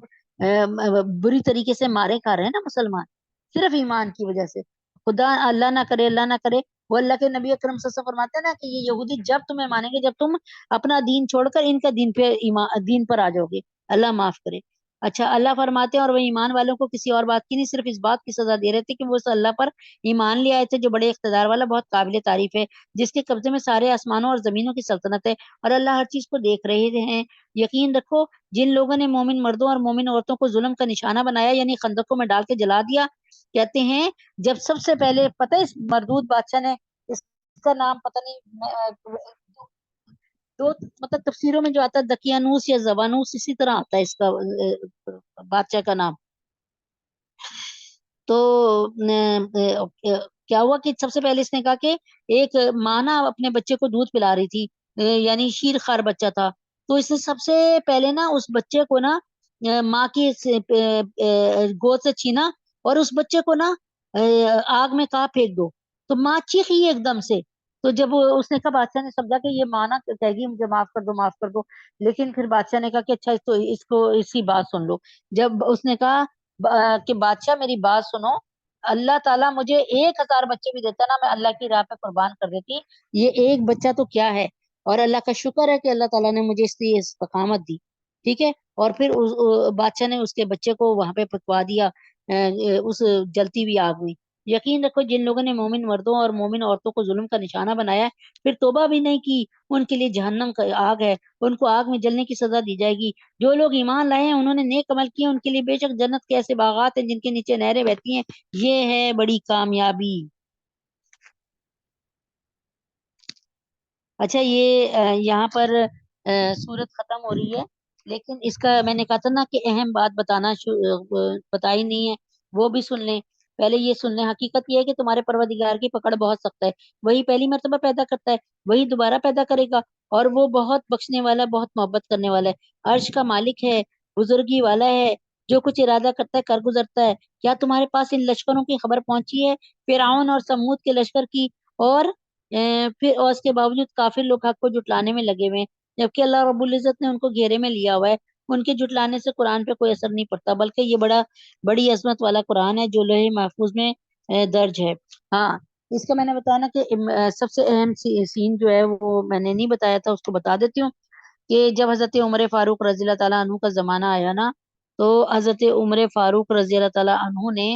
بری طریقے سے مارے کھا رہے ہیں نا مسلمان، صرف ایمان کی وجہ سے۔ خدا اللہ نہ کرے، اللہ نہ کرے، وہ اللہ کے نبی اکرم صلی اللہ علیہ وسلم فرماتے ہیں نا کہ یہ یہودی جب تمہیں مانیں گے جب تم اپنا دین چھوڑ کر ان کا دین پر آ جاؤ گے، اللہ معاف کرے۔ اچھا، اللہ فرماتے ہیں اور وہ ایمان والوں کو کسی اور بات کی نہیں، صرف اس بات کی سزا دے رہے تھے کہ وہ اس اللہ پر ایمان لے آئے تھے جو بڑے اقتدار والا، بہت قابل تعریف ہے، جس کے قبضے میں سارے آسمانوں اور زمینوں کی سلطنت ہے، اور اللہ ہر چیز کو دیکھ رہے ہیں۔ یقین رکھو جن لوگوں نے مومن مردوں اور مومن عورتوں کو ظلم کا نشانہ بنایا، یعنی خندقوں میں ڈال کے جلا دیا، کہتے ہیں جب سب سے پہلے پتہ ہے اس مردود بادشاہ نے، اس کا نام پتہ نہیں، دو مطلب تفسیروں میں جو آتا ہے دقیانوس یا زبانوس، اسی طرح آتا ہے اس کا بادشاہ کا نام۔ تو کیا ہوا کہ سب سے پہلے اس نے کہا کہ ایک ماں نا اپنے بچے کو دودھ پلا رہی تھی، یعنی شیر خوار بچہ تھا، تو اس نے سب سے پہلے نا اس بچے کو نا ماں کی گود سے چھینا، اور اس بچے کو نا آگ میں کہا پھینک دو، تو ماں چیخی ایک دم سے۔ تو جب اس نے کہا، بادشاہ نے سمجھا کہ یہ ماں نا کہے گی مجھے معاف کر دو معاف کر دو، لیکن پھر بادشاہ نے کہا کہ اچھا اس کو اس کی بات سن لو۔ جب اس نے کہا کہ بادشاہ میری بات سنو، اللہ تعالیٰ مجھے 1000 بچے بھی دیتا نا، میں اللہ کی راہ پہ قربان کر دیتی، یہ ایک بچہ تو کیا ہے، اور اللہ کا شکر ہے کہ اللہ تعالیٰ نے مجھے اس کی استقامت دی، ٹھیک ہے۔ اور پھر بادشاہ نے اس کے بچے کو وہاں پہ پکوا دیا اس جلتی ہوئی آگ میں۔ یقین رکھو جن لوگوں نے مومن مردوں اور مومن عورتوں کو ظلم کا نشانہ بنایا ہے، پھر توبہ بھی نہیں کی، ان کے لیے جہنم کا آگ ہے، ان کو آگ میں جلنے کی سزا دی جائے گی۔ جو لوگ ایمان لائے ہیں انہوں نے نیک عمل کیے، ان کے لیے بے شک جنت کے ایسے باغات ہیں جن کے نیچے نہریں بہتی ہیں، یہ ہے بڑی کامیابی۔ اچھا، یہ یہاں پر سورت ختم ہو رہی ہے، لیکن اس کا میں نے کہا تھا نا کہ اہم بات بتائی نہیں ہے، وہ بھی سن لیں۔ پہلے یہ سن لیں، حقیقت یہ ہے کہ تمہارے پروردگار کی پکڑ بہت سخت ہے، وہی پہلی مرتبہ پیدا کرتا ہے، وہی دوبارہ پیدا کرے گا، اور وہ بہت بخشنے والا، بہت محبت کرنے والا ہے، عرش کا مالک ہے، بزرگی والا ہے، جو کچھ ارادہ کرتا ہے کر گزرتا ہے۔ کیا تمہارے پاس ان لشکروں کی خبر پہنچی ہے، فرعون اور سمود کے لشکر کی، اور پھر اور اس کے باوجود کافر لوگ حق کو جھٹلانے میں لگے ہوئے ہیں، جبکہ اللہ رب العزت نے ان کو گھیرے میں لیا ہوا ہے۔ ان کے جھٹلانے سے قرآن پہ کوئی اثر نہیں پڑتا، بلکہ یہ بڑی عظمت والا قرآن ہے جو لوح محفوظ میں درج ہے۔ ہاں، اس کا میں نے بتایا نا کہ سب سے اہم سین جو ہے وہ میں نے نہیں بتایا تھا، اس کو بتا دیتی ہوں کہ جب حضرت عمر فاروق رضی اللہ تعالیٰ عنہ کا زمانہ آیا نا، تو حضرت عمر فاروق رضی اللہ تعالیٰ عنہ نے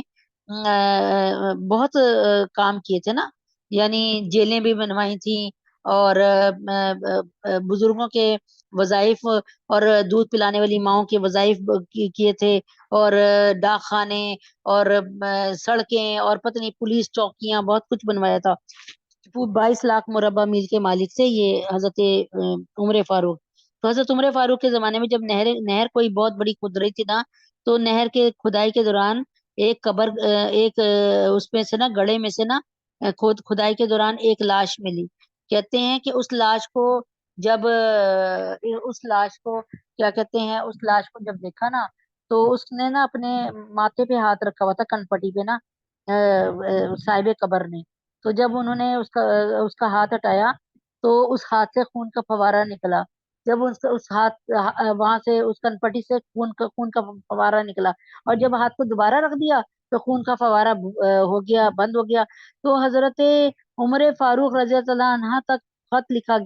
بہت کام کیے تھے نا، یعنی جیلیں بھی بنوائی تھیں، اور بزرگوں کے وظائف اور دودھ پلانے والی ماؤں کے وظائف کیے تھے، اور ڈاک خانے اور سڑکیں اور پتہ نہیں پولیس چوکیاں، بہت کچھ بنوایا تھا 22 لاکھ مربع میل کے مالک سے یہ حضرت عمر فاروق۔ تو حضرت عمر فاروق کے زمانے میں جب نہر کوئی بہت بڑی کھود رہی تھی نا، تو نہر کے کھدائی کے دوران ایک قبر ایک اس میں سے نا گڑھے میں سے نا کھدائی کے دوران ایک لاش ملی۔ کہتے ہیں کہ اس لاش کو جب اس لاش کو کیا کہتے ہیں، اس لاش کو جب دیکھا نا، تو اس نے نا اپنے ماتھے پہ ہاتھ رکھا ہوا تھا، کنپٹی پہ نا صاحب قبر نے۔ تو جب انہوں نے اس کا ہاتھ ہٹایا تو اس ہاتھ سے خون کا فوارہ نکلا۔ جب اس ہاتھ وہاں سے اس کنپٹی سے خون کا فوارہ نکلا، اور جب ہاتھ کو دوبارہ رکھ دیا تو خون کا فوارہ ہو گیا، بند ہو گیا۔ تو حضرت عمر فاروق رضی اللہ عنہ تک خط لکھا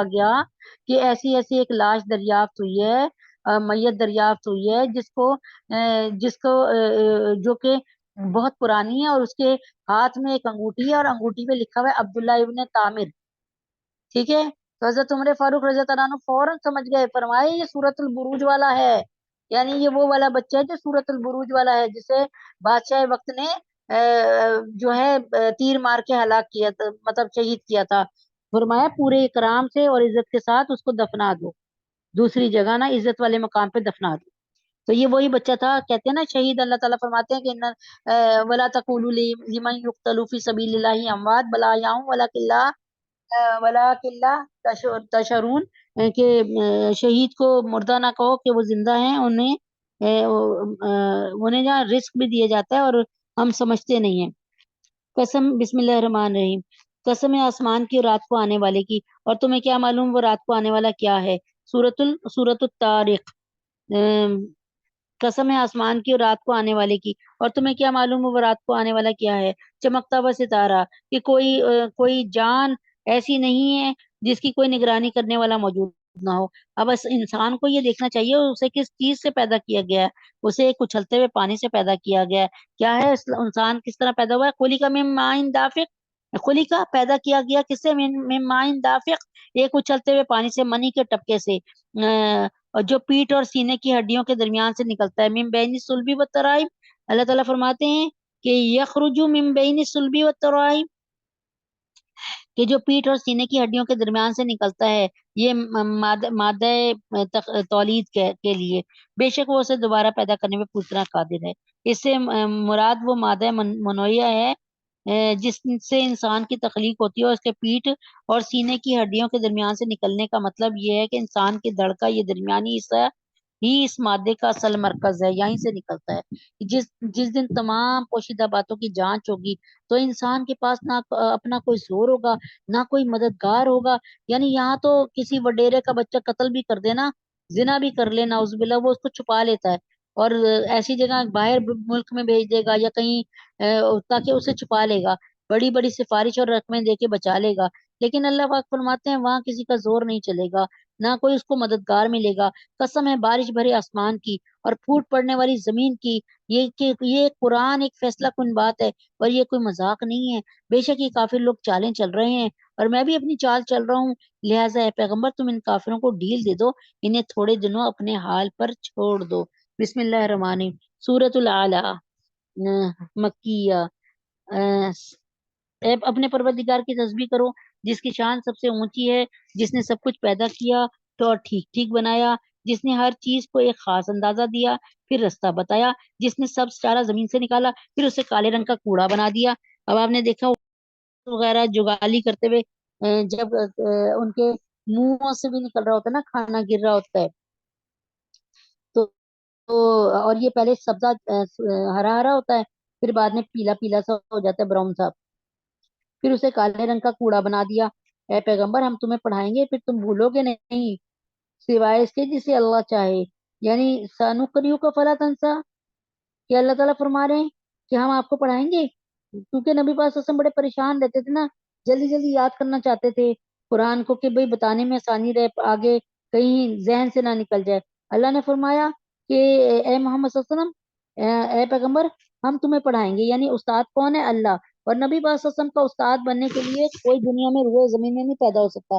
گیا کہ ایسی ایسی ایک لاش دریافت ہوئی ہے، میت دریافت ہوئی ہے، جس کو جو کہ بہت پرانی ہے، اور اس کے ہاتھ میں ایک انگوٹھی ہے، اور انگوٹھی پہ لکھا ہوا ہے عبداللہ ابن طامر۔ ٹھیک ہے، تو حضرت عمر فاروق رضی اللہ عنہ فوراً سمجھ گئے، فرمائے یہ سورۃ البروج والا ہے، یعنی یہ وہ والا بچہ ہے جو سورۃ البروج والا ہے، جسے بادشاہ وقت نے جو ہے تیر مار کے ہلاک کیا تھا، مطلب شہید کیا تھا۔ فرمایا پورے اکرام سے اور عزت کے ساتھ اس کو دفنا دو، دوسری جگہ نا عزت والے مقام پہ دفنا دو۔ تو یہ وہی بچہ تھا، کہتے ہیں نا شہید اللہ تعالیٰ فرماتے ہیں کہ ولا تقولوا لمن يقتل في سبيل الله اموات بل احياء ولكن لا تشعرون، کہ شہید کو مردہ نہ کہو کہ وہ زندہ ہیں، انہیں جہاں رزق بھی دیا جاتا ہے اور ہم سمجھتے نہیں ہیں۔ قسم بسم اللہ الرحمن الرحیم، قسم ہے آسمان کی رات کو آنے والے کی، اور تمہیں کیا معلوم وہ رات کو آنے والا کیا ہے۔ سورۃ الطارق۔ قسم ہے آسمان کی اور رات کو آنے والے کی، اور تمہیں کیا معلوم وہ رات کو آنے والا کیا ہے۔ چمکتا ہوا ستارہ، کہ کوئی جان ایسی نہیں ہے جس کی کوئی نگرانی کرنے والا موجود نہ ہو۔ اب اس انسان کو یہ دیکھنا چاہیے اسے کس چیز سے پیدا کیا گیا ہے۔ اسے ایک اچھلتے ہوئے پانی سے پیدا کیا گیا ہے۔ کیا ہے انسان کس طرح پیدا ہوا ہے؟ خلق من ماء دافق، خلق پیدا کیا گیا کس سے؟ من ماء دافق، ایک اچھلتے ہوئے پانی سے، منی کے ٹپکے سے، اور جو پیٹ اور سینے کی ہڈیوں کے درمیان سے نکلتا ہے۔ من بین الصلب والترائب، اللہ تعالیٰ فرماتے ہیں کہ یخرج من بین الصلب والترائب، کہ جو پیٹ اور سینے کی ہڈیوں کے درمیان سے نکلتا ہے، یہ مادہ تولید کے لیے، بے شک وہ اسے دوبارہ پیدا کرنے میں پوری طرح قادر ہے۔ اس سے مراد وہ مادہ منویہ ہے جس سے انسان کی تخلیق ہوتی ہے، اور اس کے پیٹ اور سینے کی ہڈیوں کے درمیان سے نکلنے کا مطلب یہ ہے کہ انسان کے دڑ کا یہ درمیانی حصہ ہی اس مادے کا اصل مرکز ہے، یہیں سے نکلتا ہے۔ جس دن تمام پوشیدہ باتوں کی جانچ ہوگی تو انسان کے پاس نہ اپنا کوئی زور ہوگا، نہ کوئی مددگار ہوگا۔ یعنی یہاں تو کسی وڈیرے کا بچہ قتل بھی کر دینا، زنا بھی کر لے نعوذ باللہ، وہ اس کو چھپا لیتا ہے اور ایسی جگہ باہر ملک میں بھیج دے گا یا کہیں تاکہ اسے چھپا لے گا، بڑی بڑی سفارش اور رقمیں دے کے بچا لے گا۔ لیکن اللہ پاک فرماتے ہیں وہاں کسی کا زور نہیں چلے گا، نہ کوئی اس کو مددگار ملے گا۔ قسم ہے بارش بھرے آسمان کی اور پھوٹ پڑنے والی زمین کی، یہ قرآن ایک فیصلہ کن بات ہے اور یہ کوئی مذاق نہیں ہے۔ بے شک یہ کافر لوگ چالیں چل رہے ہیں اور میں بھی اپنی چال چل رہا ہوں، لہٰذا اے پیغمبر تم ان کافروں کو ڈھیل دے دو، انہیں تھوڑے دنوں اپنے حال پر چھوڑ دو۔ بسم اللہ الرحمن الرحیم۔ سورۃ الاعلیٰ، مکیہ۔ اے اپنے پروردگار کی تسبیح کرو جس کی شان سب سے اونچی ہے، جس نے سب کچھ پیدا کیا تو اور ٹھیک ٹھیک بنایا، جس نے ہر چیز کو ایک خاص اندازہ دیا پھر رستہ بتایا، جس نے سب چارہ زمین سے نکالا پھر اسے کالے رنگ کا کوڑا بنا دیا۔ اب آپ نے دیکھا وغیرہ جگالی کرتے ہوئے جب ان کے منہوں سے بھی نکل رہا ہوتا ہے نا، کھانا گر رہا ہوتا ہے، تو اور یہ پہلے سبزہ ہرا ہرا ہوتا ہے، پھر بعد میں پیلا پیلا سا ہو جاتا ہے، براؤن سا، پھر اسے کالے رنگ کا کوڑا بنا دیا۔ اے پیغمبر ہم تمہیں پڑھائیں گے پھر تم بھولو گے نہیں، سوائے اس کے جسے اللہ چاہے، یعنی سانقریو کا فلا تنسا، کہ اللہ تعالیٰ فرما رہے ہیں کہ ہم آپ کو پڑھائیں گے، کیونکہ نبی پاک صلی اللہ علیہ وسلم بڑے پریشان رہتے تھے نا، جلدی جلدی یاد کرنا چاہتے تھے قرآن کو کہ بھئی بتانے میں آسانی رہے، آگے کہیں ذہن سے نہ نکل جائے۔ اللہ نے فرمایا کہ اے محمد صلی اللہ علیہ وسلم، اے پیغمبر ہم تمہیں پڑھائیں گے، یعنی استاد کون ہے؟ اللہ، اور نبی پاک صلی اللہ علیہ وسلم کا استاد بننے کے لیے کوئی دنیا میں روئے زمین میں نہیں پیدا ہو سکتا،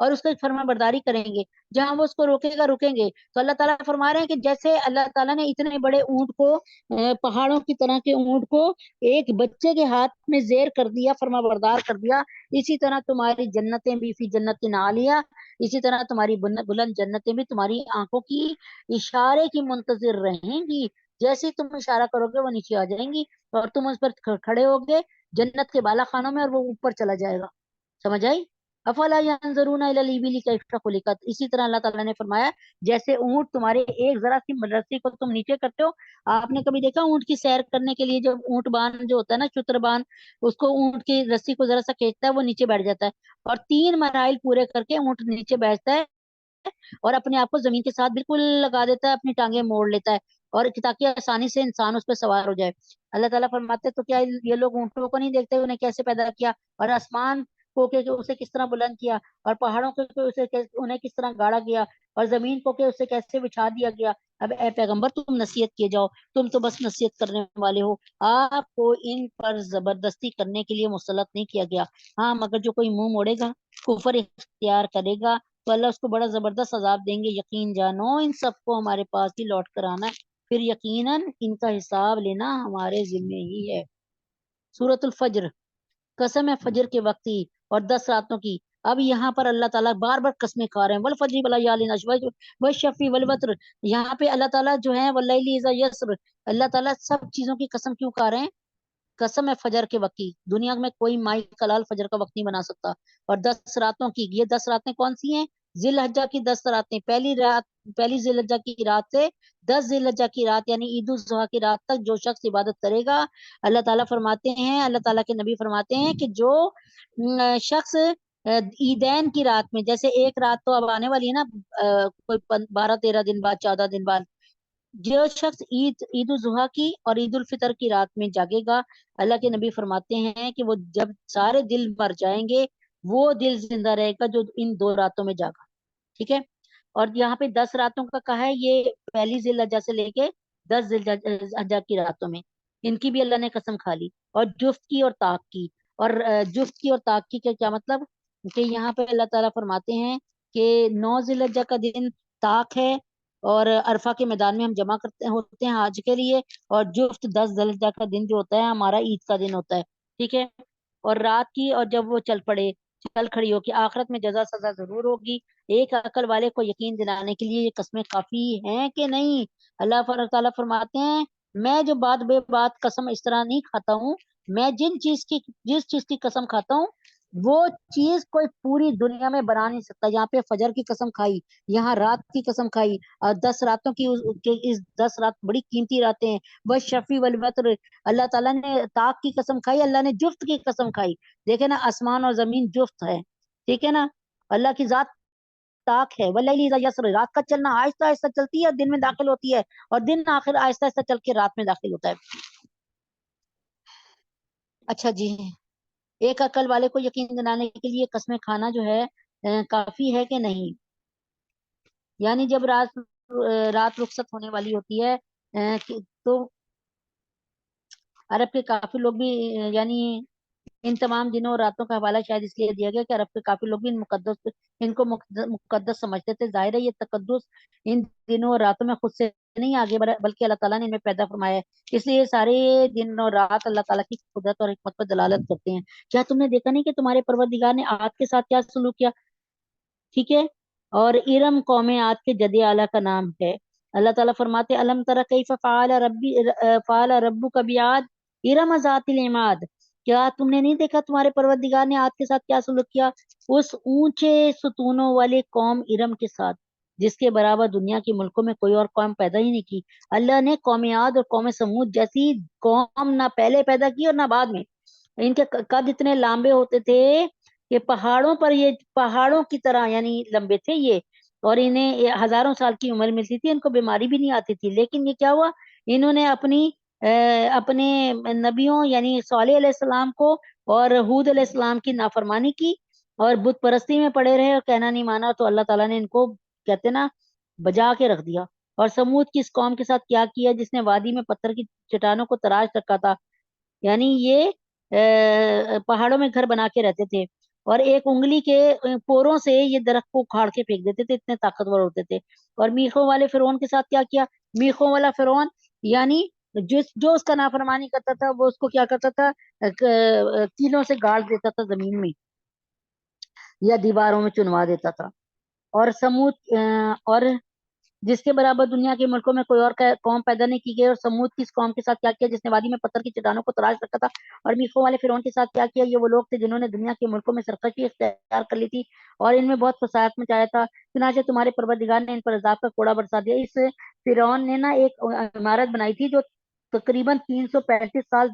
اور اس کی فرما برداری کریں گے، جہاں وہ اس کو روکے گا رکیں گے. تو اللہ تعالیٰ فرما رہے ہیں کہ جیسے اللہ تعالیٰ نے اتنے بڑے اونٹ کو، پہاڑوں کی طرح کے اونٹ کو ایک بچے کے ہاتھ میں زیر کر دیا، فرما بردار کر دیا، اسی طرح تمہاری جنتیں بھی فی جنت عالیہ، اسی طرح تمہاری بلند جنتیں بھی تمہاری آنکھوں کی اشارے کی منتظر رہیں گی. جیسے تم اشارہ کرو گے وہ نیچے آ جائیں گی، اور تم اس پر کھڑے ہوگے جنت کے بالا خانوں میں، اور وہ اوپر چلا جائے گا. سمجھ آئی؟ افلا ينظرون الى الابل كيف خلقت. اسی طرح اللہ تعالیٰ نے فرمایا جیسے اونٹ تمہارے ایک ذرا سی رسی کو تم نیچے کرتے ہو. آپ نے کبھی دیکھا اونٹ کی سیر کرنے کے لیے جب اونٹ بان جو ہوتا ہے نا، چتر بان، اس کو اونٹ کی رسی کو ذرا سا کھینچتا ہے وہ نیچے بیٹھ جاتا ہے، اور 3 مراحل پورے کر کے اونٹ نیچے بیٹھتا ہے اور اپنے آپ کو زمین کے ساتھ بالکل لگا دیتا ہے، اپنی ٹانگیں موڑ لیتا ہے، اور تاکہ آسانی سے انسان اس پہ سوار ہو جائے. اللہ تعالیٰ فرماتے تو کیا یہ لوگ اونٹوں کو نہیں دیکھتے انہیں کیسے پیدا کیا، اور آسمان کو کہ اسے کس طرح بلند کیا، اور پہاڑوں کو کہ انہیں کس طرح گاڑا گیا، اور زمین کو کہ اسے کیسے بچھا دیا گیا. اب اے پیغمبر تم نصیحت کیے جاؤ، تم تو بس نصیحت کرنے والے ہو، آپ کو ان پر زبردستی کرنے کے لیے مسلط نہیں کیا گیا. ہاں مگر جو کوئی منہ موڑے گا، کفر اختیار کرے گا، تو اللہ اس کو بڑا زبردست عذاب دیں گے. یقین جانو ان سب کو ہمارے پاس ہی لوٹ کر آنا ہے، پھر یقیناً ان کا حساب لینا ہمارے ذمے ہی ہے. سورۃ الفجر، قسم ہے فجر کے وقت کی اور 10 راتوں کی. اب یہاں پر اللہ تعالیٰ بار بار قسمیں کھا رہے ہیں، والفجر وليال عشر والشفع والوتر. یہاں پہ اللہ تعالیٰ جو ہے واللیل اذا یسر، اللہ تعالیٰ سب چیزوں کی قسم کیوں کھا رہے ہیں؟ قسم ہے فجر کے وقت کی، دنیا میں کوئی مائی کلال فجر کا وقت نہیں بنا سکتا. اور 10 راتوں کی، یہ 10 راتیں کون سی ہیں؟ ذی الحجہ کی 10 راتیں. پہلی ذی الحجہ کی رات سے 10 ذی الحجہ کی رات یعنی عید الاضحیٰ کی رات تک جو شخص عبادت کرے گا، اللہ تعالیٰ فرماتے ہیں، اللہ تعالیٰ کے نبی فرماتے ہیں کہ جو شخص عیدین کی رات میں، جیسے ایک رات تو اب آنے والی ہے نا، کوئی 12-13 دن بعد، 14 دن بعد، جو شخص عید الاضحیٰ کی اور عید الفطر کی رات میں جاگے گا، اللہ کے نبی فرماتے ہیں کہ وہ جب سارے دل مر جائیں گے وہ دل زندہ رہے گا جو ان 2 راتوں میں جاگا. ٹھیک ہے؟ اور یہاں پہ 10 راتوں کا کہا ہے، یہ پہلی ذی الحجہ سے لے کے 10 ذی الحجہ کی راتوں میں، ان کی بھی اللہ نے قسم کھا لی. اور جفت کی اور طاق کی، اور جفت کی اور طاق کی کیا مطلب کہ یہاں پہ اللہ تعالیٰ فرماتے ہیں کہ 9 ذی الحجہ کا دن طاق ہے، اور عرفہ کے میدان میں ہم جمع کرتے ہوتے ہیں حج کے لیے، اور جفت 10 ذی الحجہ کا دن جو ہوتا ہے ہمارا عید کا دن ہوتا ہے. ٹھیک ہے؟ اور رات کی، اور جب وہ چل کھڑی ہو کہ آخرت میں جزا سزا ضرور ہوگی. ایک عقل والے کو یقین دلانے کے لیے یہ قسمیں کافی ہیں کہ نہیں؟ اللہ تعالیٰ فرماتے ہیں میں جو بات بے بات قسم اس طرح نہیں کھاتا ہوں، میں جس چیز کی قسم کھاتا ہوں وہ چیز کوئی پوری دنیا میں بنا نہیں سکتا. یہاں پہ فجر کی قسم کھائی، یہاں رات کی قسم کھائی، اور 10 راتوں کی، اس 10 رات بڑی قیمتی راتیں ہیں. بس شفیع والوتر، اللہ تعالیٰ نے طاق کی قسم کھائی، اللہ نے جفت کی قسم کھائی. دیکھیں نا، آسمان اور زمین جفت ہے. ٹھیک ہے نا؟ اللہ کی ذات طاق ہے. واللیل اذا یسر، رات کا چلنا آہستہ آہستہ چلتی ہے، دن میں داخل ہوتی ہے، اور دن آخر آہستہ آہستہ چل کے رات میں داخل ہوتا ہے. اچھا جی، ایک عقل والے کو یقین دلانے کے لیے قسمیں کھانا جو ہے کافی ہے کہ نہیں؟ یعنی جب رات رخصت ہونے والی ہوتی ہے تو عرب کے کافی لوگ بھی یعنی ان تمام دنوں اور راتوں کا حوالہ شاید اس لیے دیا گیا کہ عرب کے کافی لوگ بھی ان کو مقدس سمجھتے تھے. ظاہر ہے یہ تقدس ان دنوں اور راتوں میں خود سے نہیں آگے بڑھا، بلکہ اللہ تعالیٰ نے ان میں پیدا فرمایا ہے. اس لیے سارے دن اور رات اللہ تعالیٰ کی قدرت اور حکمت پر دلالت کرتے ہیں. کیا تم نے دیکھا نہیں کہ تمہارے پروردگار نے عاد کے ساتھ کیا سلوک کیا؟ ٹھیک ہے؟ اور ارم قوم عاد کے جد اعلیٰ کا نام ہے. اللہ تعالیٰ فرماتے الم تر کیف فعل ربک بعاد ارم ذات العماد. کیا تم نے نہیں دیکھا تمہارے پروردگار نے عاد کے ساتھ کیا سلوک کیا؟ اس اونچے ستونوں والے قوم ارم کے ساتھ جس کے برابر دنیا کے ملکوں میں کوئی اور قوم پیدا ہی نہیں کی. اللہ نے قوم عاد اور قوم سمود جیسی قوم نہ پہلے پیدا کی اور نہ بعد میں. ان کے قد اتنے لمبے ہوتے تھے کہ یہ پہاڑوں کی طرح یعنی لمبے تھے یہ، اور انہیں ہزاروں سال کی عمر ملتی تھی، ان کو بیماری بھی نہیں آتی تھی. لیکن یہ کیا ہوا، انہوں نے اپنے نبیوں یعنی صالح علیہ السلام کو اور ہود علیہ السلام کی نافرمانی کی اور بت پرستی میں پڑے رہے اور کہنا نہیں مانا، تو اللہ تعالیٰ نے ان کو کہتے نا بجا کے رکھ دیا. اور سمود کی اس قوم کے ساتھ کیا کیا جس نے وادی میں پتھر کی چٹانوں کو تراش رکھا تھا، یعنی یہ پہاڑوں میں گھر بنا کے رہتے تھے. اور ایک انگلی کے پوروں سے یہ درخت کو اکھاڑ کے پھینک دیتے تھے، اتنے طاقتور ہوتے تھے. اور میخوں والے فرعون کے ساتھ کیا کیا؟ میخوں والا فرعون یعنی جو اس کا نافرمانی کرتا تھا وہ اس کو کیا کرتا تھا؟ کیلوں سے گاڑ دیتا تھا زمین میں یا دیواروں میں چنوا دیتا تھا. اور سمود اور جس کے برابر دنیا کے ملکوں میں کوئی اور قوم پیدا نہیں کی گئی. اور سمود کی اس قوم کے ساتھ کیا کیا؟ جس نے وادی میں پتھر کی چٹانوں کو تراش رکھا تھا. اور میخوں والے فرعون کے ساتھ کیا کیا؟ یہ وہ لوگ تھے جنہوں نے دنیا کے ملکوں میں سرکشی اختیار کر لی تھی اور ان میں بہت فساد مچایا تھا. چنانچہ تمہارے پروردگار نے ان پر عذاب کا کوڑا برسا دیا. اس فرعون نے نا ایک عمارت بنائی تھی جو تقریباً 335 سال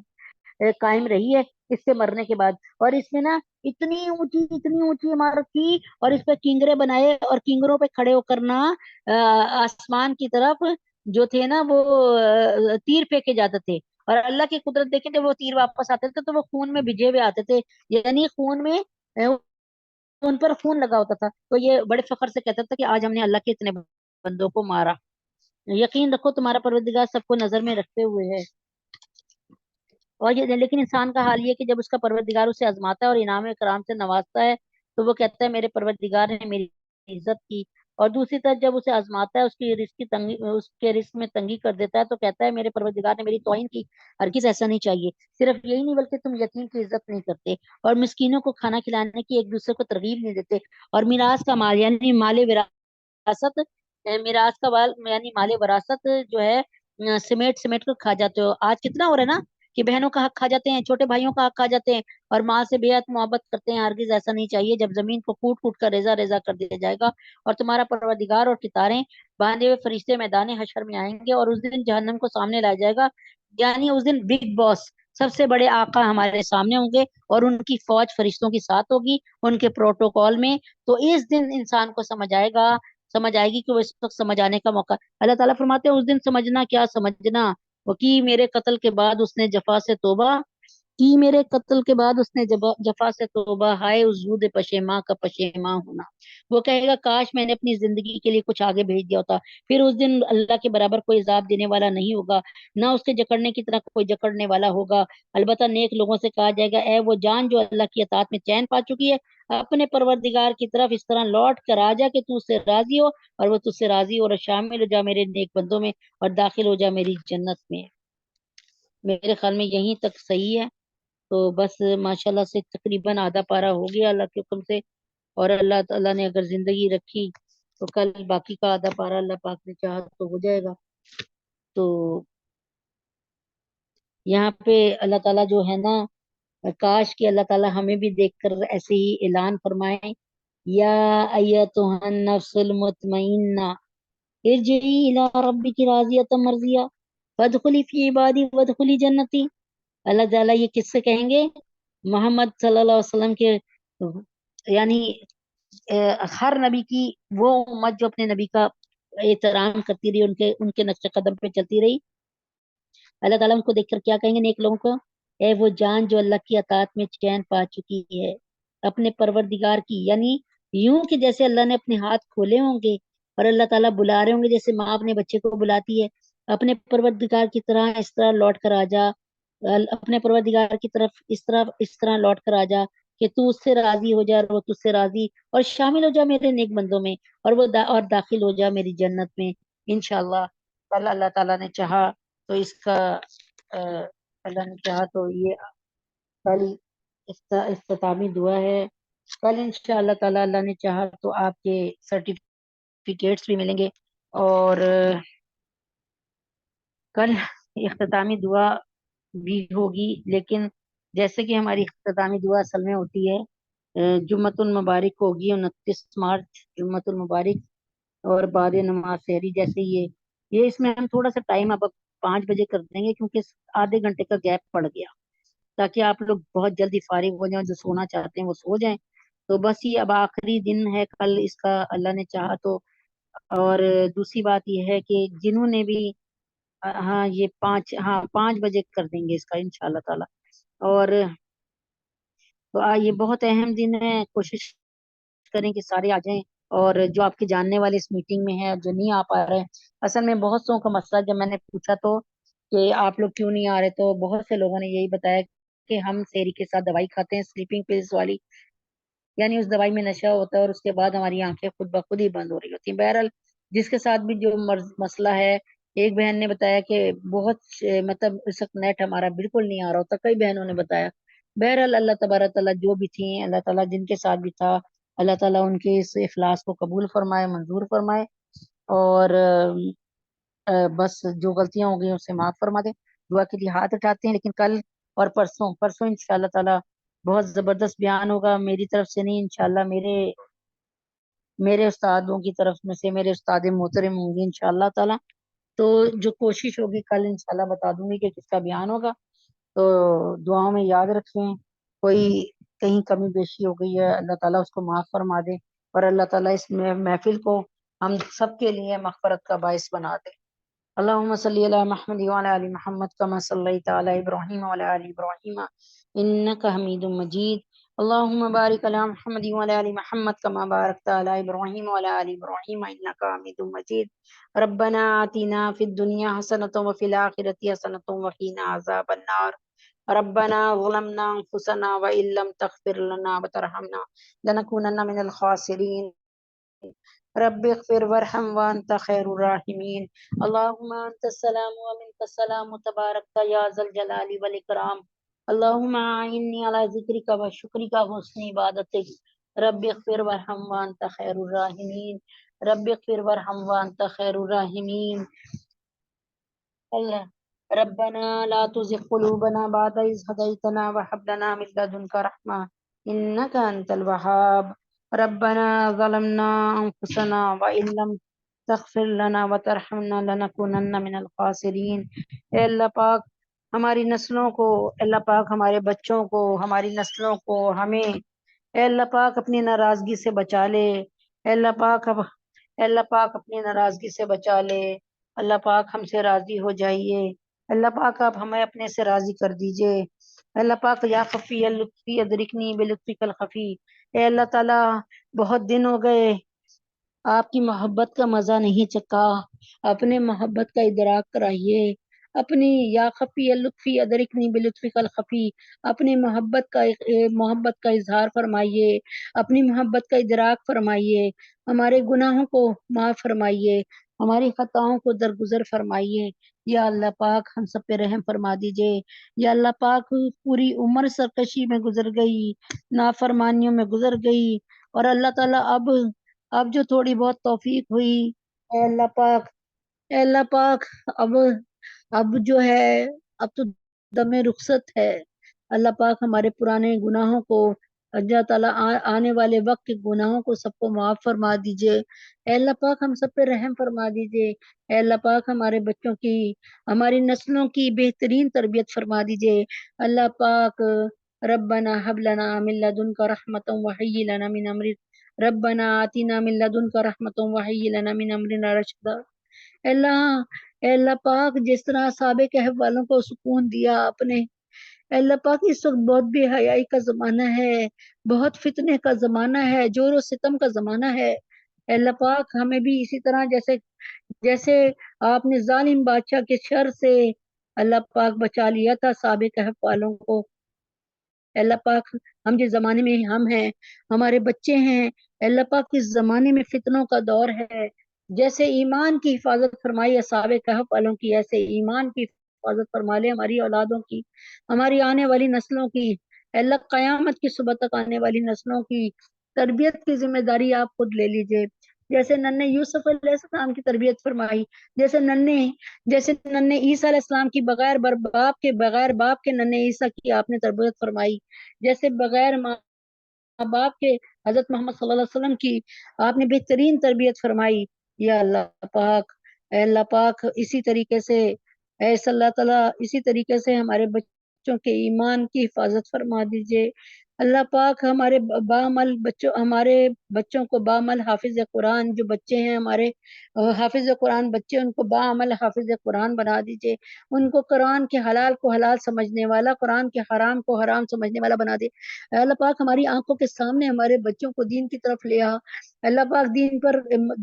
قائم رہی ہے اس سے مرنے کے بعد. اور اس میں نا اتنی اونچی عمارت تھی اور اس پہ کنگرے بنائے اور کنگروں پہ کھڑے ہو کر نا آسمان کی طرف جو تھے نا وہ تیر پھینکے جاتے تھے. اور اللہ کی قدرت دیکھیں جب وہ تیر واپس آتے تھے تو وہ خون میں بھیجے ہوئے آتے تھے، یعنی خون میں ان پر خون لگا ہوتا تھا. تو یہ بڑے فخر سے کہتا تھا کہ آج ہم نے اللہ کے اتنے بندوں کو مارا. یقین رکھو تمہارا پروردگار سب کو نظر میں رکھتے ہوئے ہے. اور یہ لیکن انسان کا حال یہ کہ جب اس کا پروردگار اسے آزماتا ہے اور انعام کرام سے نوازتا ہے تو وہ کہتا ہے میرے پروردگار نے میری عزت کی. اور دوسری طرف جب اسے آزماتا ہے اس کے رزق میں تنگی کر دیتا ہے تو کہتا ہے میرے پروردگار نے میری توہین کی. ہرگز ایسا نہیں چاہیے. صرف یہی نہیں بلکہ تم یتیم کی عزت نہیں کرتے اور مسکینوں کو کھانا کھلانے کی ایک دوسرے کو ترغیب نہیں دیتے اور میراث کا مال یعنی مال وراثت میراث کا مال یعنی مال وراثت جو ہے سمیٹ سمیٹ کر کھا جاتے ہو. آج کتنا ہو رہا ہے نا کہ بہنوں کا حق کھا جاتے ہیں، چھوٹے بھائیوں کا حق کھا جاتے ہیں اور ماں سے بے حد محبت کرتے ہیں. ہرگز ایسا نہیں چاہیے. جب زمین کو کوٹ کوٹ کر ریزہ ریزہ کر دیا جائے گا اور تمہارا پروردگار اور ستارے باندھے ہوئے فرشتے میدان حشر میں آئیں گے اور اس دن جہنم کو سامنے لایا جائے گا، یعنی اس دن بگ باس سب سے بڑے آقا ہمارے سامنے ہوں گے اور ان کی فوج فرشتوں کے ساتھ ہوگی ان کے پروٹوکول میں. تو اس دن انسان کو سمجھ آئے گی کہ وہ اس وقت سمجھ آنے کا موقع. اللہ تعالیٰ فرماتے ہیں اس دن سمجھنا کیا سمجھنا، وہ کی میرے قتل کے بعد اس نے جفا سے توبہ کی، میرے قتل کے بعد اس نے جفا سے توبہ، ہائے وجود پشیماں کا پشیماں ہونا. وہ کہے گا کاش میں نے اپنی زندگی کے لیے کچھ آگے بھیج دیا ہوتا. پھر اس دن اللہ کے برابر کوئی عذاب دینے والا نہیں ہوگا، نہ اس کے جکڑنے کی طرح کوئی جکڑنے والا ہوگا. البتہ نیک لوگوں سے کہا جائے گا اے وہ جان جو اللہ کی اطاعت میں چین پا چکی ہے، اپنے پروردگار کی طرف اس طرح لوٹ کر آ جا کہ تو اس سے راضی ہو اور وہ تجھ سے راضی ہو، اور شامل ہو جا میرے نیک بندوں میں اور داخل ہو جا میری جنت میں. میرے خیال میں یہیں تک صحیح ہے. تو بس ماشاءاللہ سے تقریباً آدھا پارہ ہو گیا اللہ کے حکم سے، اور اللہ تعالیٰ نے اگر زندگی رکھی تو کل باقی کا آدھا پارہ اللہ پاک نے چاہا تو ہو جائے گا. تو یہاں پہ اللہ تعالیٰ جو ہے نا، کاش کہ اللہ تعالیٰ ہمیں بھی دیکھ کر ایسے ہی اعلان فرمائے، یا ایتھا النفس المطمئنہ ارجعی الی ربک راضیۃ مرضیہ فادخلی فی عبادی وادخلی جنتی. اللہ تعالیٰ یہ کس سے کہیں گے؟ محمد صلی اللہ علیہ وسلم کے، یعنی ہر نبی کی وہ امت جو اپنے نبی کا احترام کرتی رہی، ان کے نقش قدم پہ چلتی رہی، اللہ تعالیٰ ان کو دیکھ کر کیا کہیں گے نیک لوگوں کو؟ اے وہ جان جو اللہ کی اطاعت میں چین پا چکی ہے اپنے پروردگار کی، یعنی یوں کہ جیسے اللہ نے اپنے ہاتھ کھولے ہوں گے اور اللہ تعالیٰ بلا رہے ہوں گے جیسے ماں اپنے بچے کو بلاتی ہے، اپنے پروردگار کی طرح اس طرح لوٹ کر آ جا، اپنے پروردگار کی طرف اس طرح لوٹ کر آ جا کہ تو اس سے راضی ہو جا اور وہ تجھ سے راضی، اور شامل ہو جا میرے نیک بندوں میں اور اور داخل ہو جا میری جنت میں انشاءاللہ. کل اللہ تعالیٰ نے چاہا تو اس کا اللہ نے چاہا تو یہ کل اختتامی دعا ہے. کل انشاءاللہ تعالیٰ اللہ نے چاہا تو آپ کے سرٹیفکیٹس بھی ملیں گے، اور کل اختتامی دعا بھی ہوگی. لیکن جیسے کہ ہماری اختتامی دعا اصل میں ہوتی ہے جمعۃ المبارک ہوگی 29 مارچ جمعۃ المبارک، اور بعد نماز سحری. جیسے یہ اس میں ہم تھوڑا سا ٹائم اب 5 بجے کر دیں گے کیونکہ آدھے گھنٹے کا گیپ پڑ گیا، تاکہ آپ لوگ بہت جلدی فارغ ہو جائیں، جو سونا چاہتے ہیں وہ سو جائیں. تو بس یہ اب آخری دن ہے کل اس کا اللہ نے چاہا تو. اور دوسری بات یہ ہے کہ جنہوں نے بھی ہاں یہ 5 بجے کر دیں گے اس کا انشاءاللہ تعالی. اور تو یہ بہت اہم دن ہے، کوشش کریں کہ سارے آ جائیں، اور جو آپ کے جاننے والے اس میٹنگ میں ہیں جو نہیں آ پا رہے ہیں. اصل میں بہت سو کا مسئلہ جب میں نے پوچھا تو کہ آپ لوگ کیوں نہیں آ رہے، تو بہت سے لوگوں نے یہی بتایا کہ ہم سحری کے ساتھ دوائی کھاتے ہیں سلیپنگ پلز والی، یعنی اس دوائی میں نشہ ہوتا ہے اور اس کے بعد ہماری آنکھیں خود بخود ہی بند ہو رہی ہوتی ہیں۔ بہرحال جس کے ساتھ بھی جو مسئلہ ہے، ایک بہن نے بتایا کہ بہت مطلب اس وقت نیٹ ہمارا بالکل نہیں آ رہا ہوتا، کئی بہنوں نے بتایا۔ بہرحال اللہ تبارک تعالیٰ جو بھی تھیں، اللہ تعالیٰ جن کے ساتھ بھی تھا، اللہ تعالیٰ ان کے اس اخلاص کو قبول فرمائے، منظور فرمائے، اور بس جو غلطیاں ہو گئی اسے معاف فرما دے۔ دعا کے لیے ہاتھ اٹھاتے ہیں، لیکن کل اور پرسوں انشاءاللہ تعالیٰ بہت زبردست بیان ہوگا، میری طرف سے نہیں، انشاءاللہ میرے استادوں کی طرف میں سے، میرے استاد محترم ہوں گے انشاءاللہ تعالیٰ۔ تو جو کوشش ہوگی کل انشاءاللہ بتا دوں گی کہ کس کا بیان ہوگا، تو دعاؤں میں یاد رکھیں۔ کوئی کہیں کمی بیشی ہو گئی ہے، اللہ تعالیٰ اس کو معاف فرما دے، اور اللہ تعالیٰ اس محفل کو ہم سب کے لیے مغفرت کا باعث بنا دے۔ اللهم صل على محمد وعلى آل محمد كما صليت على إبراهيم وعلى آل إبراهيم إنك حميد مجيد. اللهم بارك على محمد وعلى آل محمد كما باركت على إبراهيم وعلى آل إبراهيم إنك حميد مجيد. ربنا آتنا في الدنيا حسنة وفي الآخرة حسنة وقنا عذاب النار. ربنا ظلمنا أنفسنا وإن لم تغفر لنا وترحمنا لنكونن من الخاسرين. رب اغفر وارحم وانت خیر الراحمین. اللهم انت السلام ومنك السلام تبارک یا ذا الجلال والاکرام. اللهم اعني على ذکرک و شکرک و حسن عبادتک. رب اغفر وارحم وانت خیر الراحمین. رب اغفر وارحم وانت خیر الراحمین. اللہ ربنا لا تزغ قلوبنا بعد إذ هديتنا وهب لنا من لدنك رحمة إنك أنت الوهاب. ربنا ظلمنا أنفسنا وإن لم تغفر لنا وترحمنا لنكونن من الخاسرين. اے اللہ پاک ہماری نسلوں کو، اللہ پاک ہمارے بچوں کو، ہماری نسلوں کو، ہمیں اے اللہ پاک اپنی ناراضگی سے بچا لے. اے اللہ پاک اپنی ناراضگی سے بچا لے. اللہ پاک ہم سے راضی ہو جائیے. اللہ پاک آپ ہمیں اپنے سے راضی کر دیجئے. اللہ پاک یا خفی اللطفی ادرکنی بلطفک الخفی. اے اللہ تعالیٰ بہت دن ہو گئے آپ کی محبت کا مزہ نہیں چکا، اپنے محبت کا ادراک کرائیے. اپنی یا خفی اللطفی ادرکنی بلطفک الخفی، اپنی محبت کا اظہار فرمائیے، اپنی محبت کا ادراک فرمائیے. ہمارے گناہوں کو معاف فرمائیے، ہماری خطاؤں کو درگزر فرمائیے. یا اللہ پاک ہم سب پہ رحم فرما دیجئے. یا اللہ پاک پوری عمر سرکشی میں گزر گئی، نافرمانیوں میں گزر گئی، اور اللہ تعالیٰ اب جو تھوڑی بہت توفیق ہوئی، اے اللہ پاک اب جو ہے اب تو دم رخصت ہے. اللہ پاک ہمارے پرانے گناہوں کو، اللہ تعالیٰ آنے والے وقت کے گناہوں کو سب کو معاف فرما دیجئے. اے اللہ پاک ہم سب پہ رحم فرما دیجئے. اے اللہ پاک ہمارے بچوں کی، ہماری نسلوں کی بہترین تربیت فرما دیجئے. اللہ پاک ربنا حب لنا من لدنک رحمتا وحی لنا من امرنا ربنا آتنا من لدنک رحمتا وحی لنا من امرنا رشدا. اے اللہ پاک جس طرح اصحاب کہف والوں کو سکون دیا آپ نے، اے اللہ پاک اس وقت بہت بے حیائی کا زمانہ ہے، بہت فتنے کا زمانہ ہے، جور و ستم کا زمانہ ہے. اے اللہ پاک ہمیں بھی اسی طرح جیسے آپ نے ظالم بادشاہ کے شر سے اللہ پاک بچا لیا تھا اصحاب کہف والوں کو. اے اللہ پاک ہم جس زمانے میں ہم ہیں، ہمارے بچے ہیں، اے اللہ پاک اس زمانے میں فتنوں کا دور ہے. جیسے ایمان کی حفاظت فرمائی اصحاب کہف والوں کی، ایسے ایمان کی حفاظت فرما لے ہماری اولادوں کی، ہماری آنے والی نسلوں کی. اے اللہ قیامت کی صبح تک آنے والی نسلوں کی تربیت کی ذمہ داری آپ خود لے لیجئے. جیسے ننھے یوسف علیہ السلام کی تربیت فرمائی، جیسے ننھے عیسیٰ علیہ السلام کی بغیر باپ کے ننھے عیسیٰ کی آپ نے تربیت فرمائی، جیسے بغیر ماں باپ کے حضرت محمد صلی اللہ علیہ وسلم کی آپ نے بہترین تربیت فرمائی. یا اللہ پاک، اے اللہ پاک اسی طریقے سے ہمارے بچوں کے ایمان کی حفاظت فرما دیجئے. اللہ پاک ہمارے بچوں کو بعمل حافظ قرآن، جو بچے ہیں ہمارے حافظ قرآن بچے، ان کو بعمل حافظ قرآن بنا دیجئے. ان کو قرآن کے حلال کو حلال سمجھنے والا، قرآن کے حرام کو حرام سمجھنے والا بنا دے. اللہ پاک ہماری آنکھوں کے سامنے ہمارے بچوں کو دین کی طرف لے آ. اللہ پاک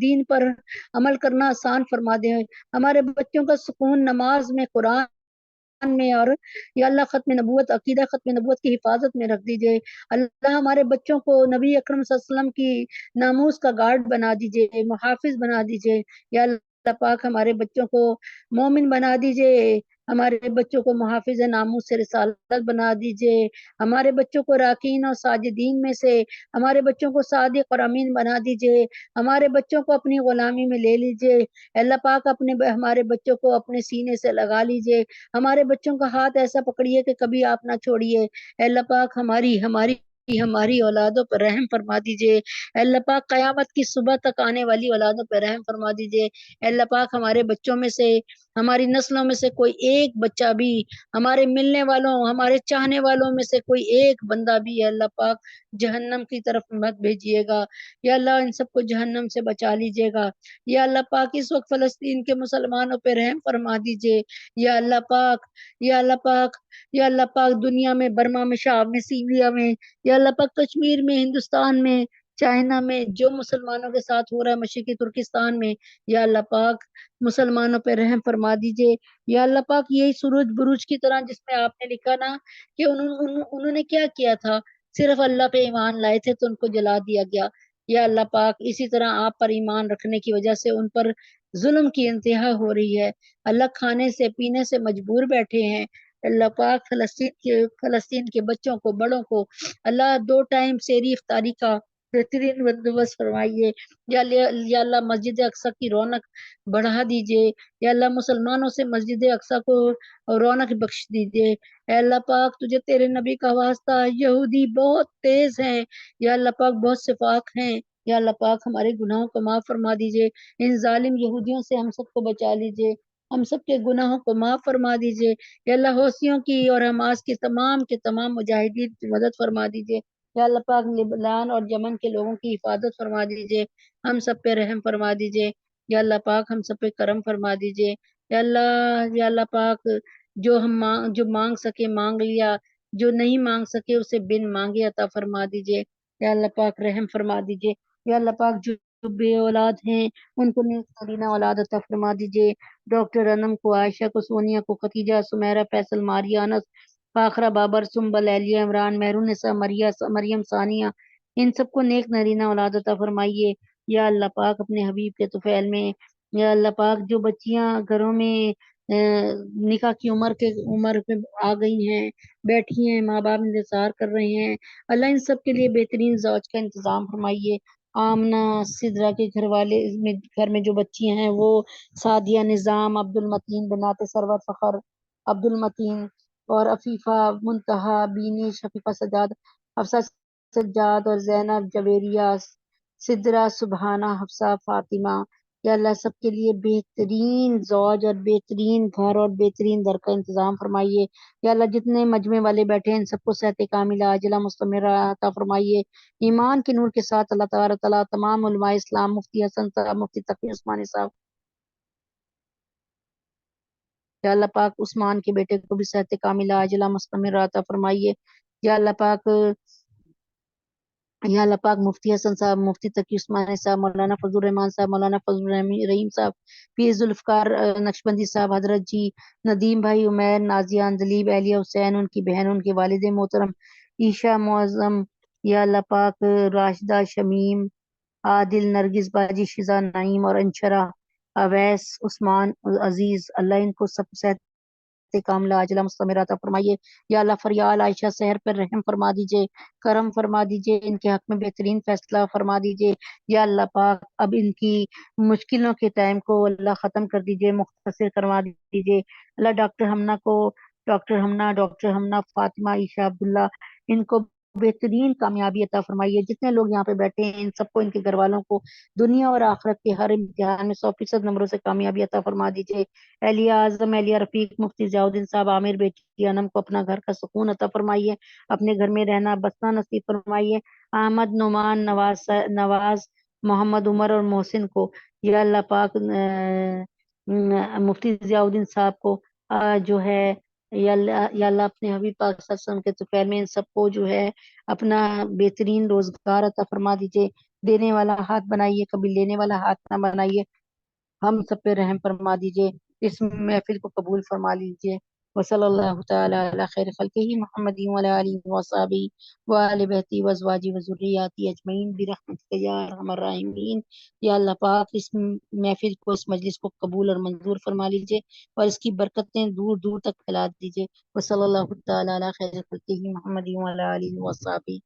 دین پر عمل کرنا آسان فرما دے. ہمارے بچوں کا سکون نماز میں، قرآن میں اور یا اللہ ختم نبوت عقیدہ ختم نبوت کی حفاظت میں رکھ دیجئے. اللہ ہمارے بچوں کو نبی اکرم صلی اللہ علیہ وسلم کی ناموس کا گارڈ بنا دیجئے، محافظ بنا دیجئے. یا اللہ پاک ہمارے بچوں کو مومن بنا دیجئے، ہمارے بچوں کو محافظ ناموس سے رسالت بنا دیجئے، ہمارے بچوں کو راکین اور ساجدین میں سے، ہمارے بچوں کو صادق اور امین بنا دیجئے، ہمارے بچوں کو اپنی غلامی میں لے لیجئے. اللہ پاک ہمارے بچوں کو اپنے سینے سے لگا لیجئے، ہمارے بچوں کا ہاتھ ایسا پکڑیے کہ کبھی آپ نہ چھوڑیے. اللہ پاک ہماری اولادوں پر رحم فرما دیجئے. اللہ پاک قیامت کی صبح تک آنے والی اولادوں پر رحم فرما دیجئے. اللہ پاک ہمارے بچوں میں سے، ہماری نسلوں میں سے کوئی ایک بچہ بھی، ہمارے ملنے والوں، ہمارے چاہنے والوں میں سے کوئی ایک بندہ بھی اللہ پاک جہنم کی طرف مت بھیجیے گا. یا اللہ ان سب کو جہنم سے بچا لیجیے گا. یا اللہ پاک اس وقت فلسطین کے مسلمانوں پہ رحم فرما دیجئے. یا اللہ پاک، یا اللہ پاک، یا اللہ پاک دنیا میں، برما میں، شام میں، سیریا میں، یا اللہ پاک کشمیر میں، ہندوستان میں، چائنا میں جو مسلمانوں کے ساتھ ہو رہا ہے، مشرقی ترکستان میں، یا اللہ پاک مسلمانوں پہ رحم فرما دیجئے. یا اللہ پاک یہی سورج بروج کی طرح جس میں آپ نے لکھا نا کہ انہوں نے کیا کیا تھا، صرف اللہ پہ ایمان لائے تھے تو ان کو جلا دیا گیا. یا اللہ پاک اسی طرح آپ پر ایمان رکھنے کی وجہ سے ان پر ظلم کی انتہا ہو رہی ہے. اللہ کھانے سے پینے سے مجبور بیٹھے ہیں. اللہ پاک فلسطین کے بچوں کو، بڑوں کو اللہ 2 ٹائم سحری افطاری کا بہترین بندوبست فرمائیے. یا اللہ مسجد اقصی کی رونق بڑھا دیجئے. یا اللہ مسلمانوں سے مسجد اقصی کو رونق بخش دیجئے. اے اللہ پاک تجھے تیرے نبی کا واسطہ، یہودی بہت تیز ہیں. یا اللہ پاک بہت شفاق ہیں. یا اللہ پاک ہمارے گناہوں کو معاف فرما دیجئے. ان ظالم یہودیوں سے ہم سب کو بچا لیجئے. ہم سب کے گناہوں کو معاف فرما دیجئے. یا اللہ حوثیوں کی اور حماس کی تمام مجاہدین کی مدد فرما دیجئے. یا اللہ پاک لبنان اور یمن کے لوگوں کی حفاظت فرما دیجئے. ہم سب پہ رحم فرما دیجئے. یا اللہ پاک ہم سب پہ کرم فرما دیجئے. یا اللہ پاک جو مانگ سکے مانگ لیا، جو نہیں مانگ سکے اسے بن مانگے عطا فرما دیجئے. یا اللہ پاک رحم فرما دیجئے. یا اللہ پاک جو بے اولاد ہیں ان کو نیک نرینہ اولاد عطا فرما دیجئے. ڈاکٹر انم کو، عائشہ کو، سونیا کو، خدیجہ، سمیرہ، فیصل، ماریہ، انس، فاخرہ، بابر، سنبل، اہلیہ، عمران، مہرون نساء، مریم، ثانیہ، ان سب کو نیک نرینہ اولاد عطا فرمائیے. یا اللہ پاک اپنے حبیب کے طفیل میں، یا اللہ پاک جو بچیاں گھروں میں نکاح کی عمر پہ آ گئی ہیں، بیٹھی ہیں، ماں باپ انتظار کر رہے ہیں، اللہ ان سب کے لیے بہترین زوج کا انتظام فرمائیے. آمنہ سدرا کے گھر میں جو بچیاں ہیں وہ سعدیہ نظام، عبد المتین، بنات سرور فخر، عبد المتین اور عفیفہ، منتہا، بینی، شفیفہ سجاد، حفصہ سجاد اور زینب، جویریہ، سدرا، سبحانہ، حفصہ، فاطمہ. یا اللہ سب کے لیے بہترین زوج اور بہترین گھر اور بہترین در کا انتظام فرمائیے. یا اللہ جتنے مجمع والے بیٹھے ہیں ان سب کو صحت کاملہ عاجلہ مستمرہ عطا فرمائیے. ایمان کے نور کے ساتھ اللہ تعالیٰ تمام علماء اسلام، مفتی حسن صاحب، مفتی تقی عثمانی صاحب، یا اللہ پاک عثمان کے بیٹے کو بھی صحت کاملہ عاجلہ مستمرہ عطا فرمائیے. یا اللہ پاک مفتی حسن صاحب، مفتی تقی عثمانی صاحب، مولانا فضل الرحمان صاحب، مولانا فضل الرحیم صاحب، پیر ذوالفقار نقشبندی صاحب، حضرت جی ندیم بھائی، عمیر، نازیہ، اندلیب، اہلیہ حسین، ان کی بہن، ان کے والد محترم عیشا معظم، یا اللہ پاک راشدہ، شمیم، عادل، نرگس باجی، شزا، نعیم اور انشرا، اویس، عثمان، عزیز، اللہ ان کو سب صحت کاملہ عاجلہ مستمرہ عطا فرمائیے. یا اللہ فریال، عائشہ، سحر پر رحم فرما دیجئے، کرم فرما دیجئے، ان کے حق میں بہترین فیصلہ فرما دیجئے. یا اللہ پاک اب ان کی مشکلوں کے ٹائم کو اللہ ختم کر دیجئے، مختصر کروا دیجئے. اللہ ڈاکٹر ہمنا، فاطمہ، عائشہ، عبداللہ، ان کو بہترین کامیابی عطا فرمائیے. جتنے لوگ یہاں پہ بیٹھے ہیں ان سب کو، ان کے گھر والوں کو دنیا اور آخرت کے ہر امتحان میں 100% نمبروں سے کامیابی عطا فرما دیجئے. اہلیہ اعظم، اہلیہ رفیق، مفتی ضیاء الدین صاحب، عامر بیٹی انم کو اپنا گھر کا سکون عطا فرمائیے، اپنے گھر میں رہنا بسنا نصیب فرمائیے. احمد، نعمان، نواز، محمد، عمر اور محسن کو، یا اللہ پاک مفتی ضیاء الدین صاحب کو جو ہے، یا اللہ اپنے حبیب پاک صلی اللہ علیہ وسلم کے طفیل میں ان سب کو جو ہے اپنا بہترین روزگار عطا فرما دیجئے. دینے والا ہاتھ بنائیے، کبھی لینے والا ہاتھ نہ بنائیے. ہم سب پہ رحم فرما دیجئے. اس محفل کو قبول فرما لیجئے. وصلی اللہ تعالی علی خیر خلقہ محمد وعلی آلہ وصحبہ وآل بیتہ وازواجہ وذریاتہ اجمعین برحمتک یا ارحم الراحمین۔ یا اللہ پاک اس محفل کو، اس مجلس کو قبول اور منظور فرما لیجیے اور اس کی برکتیں دور دور تک پھیلا دیجیے۔ وصلی اللہ تعالی علی خیر خلقہ محمد وعلی آلہ وصحبہ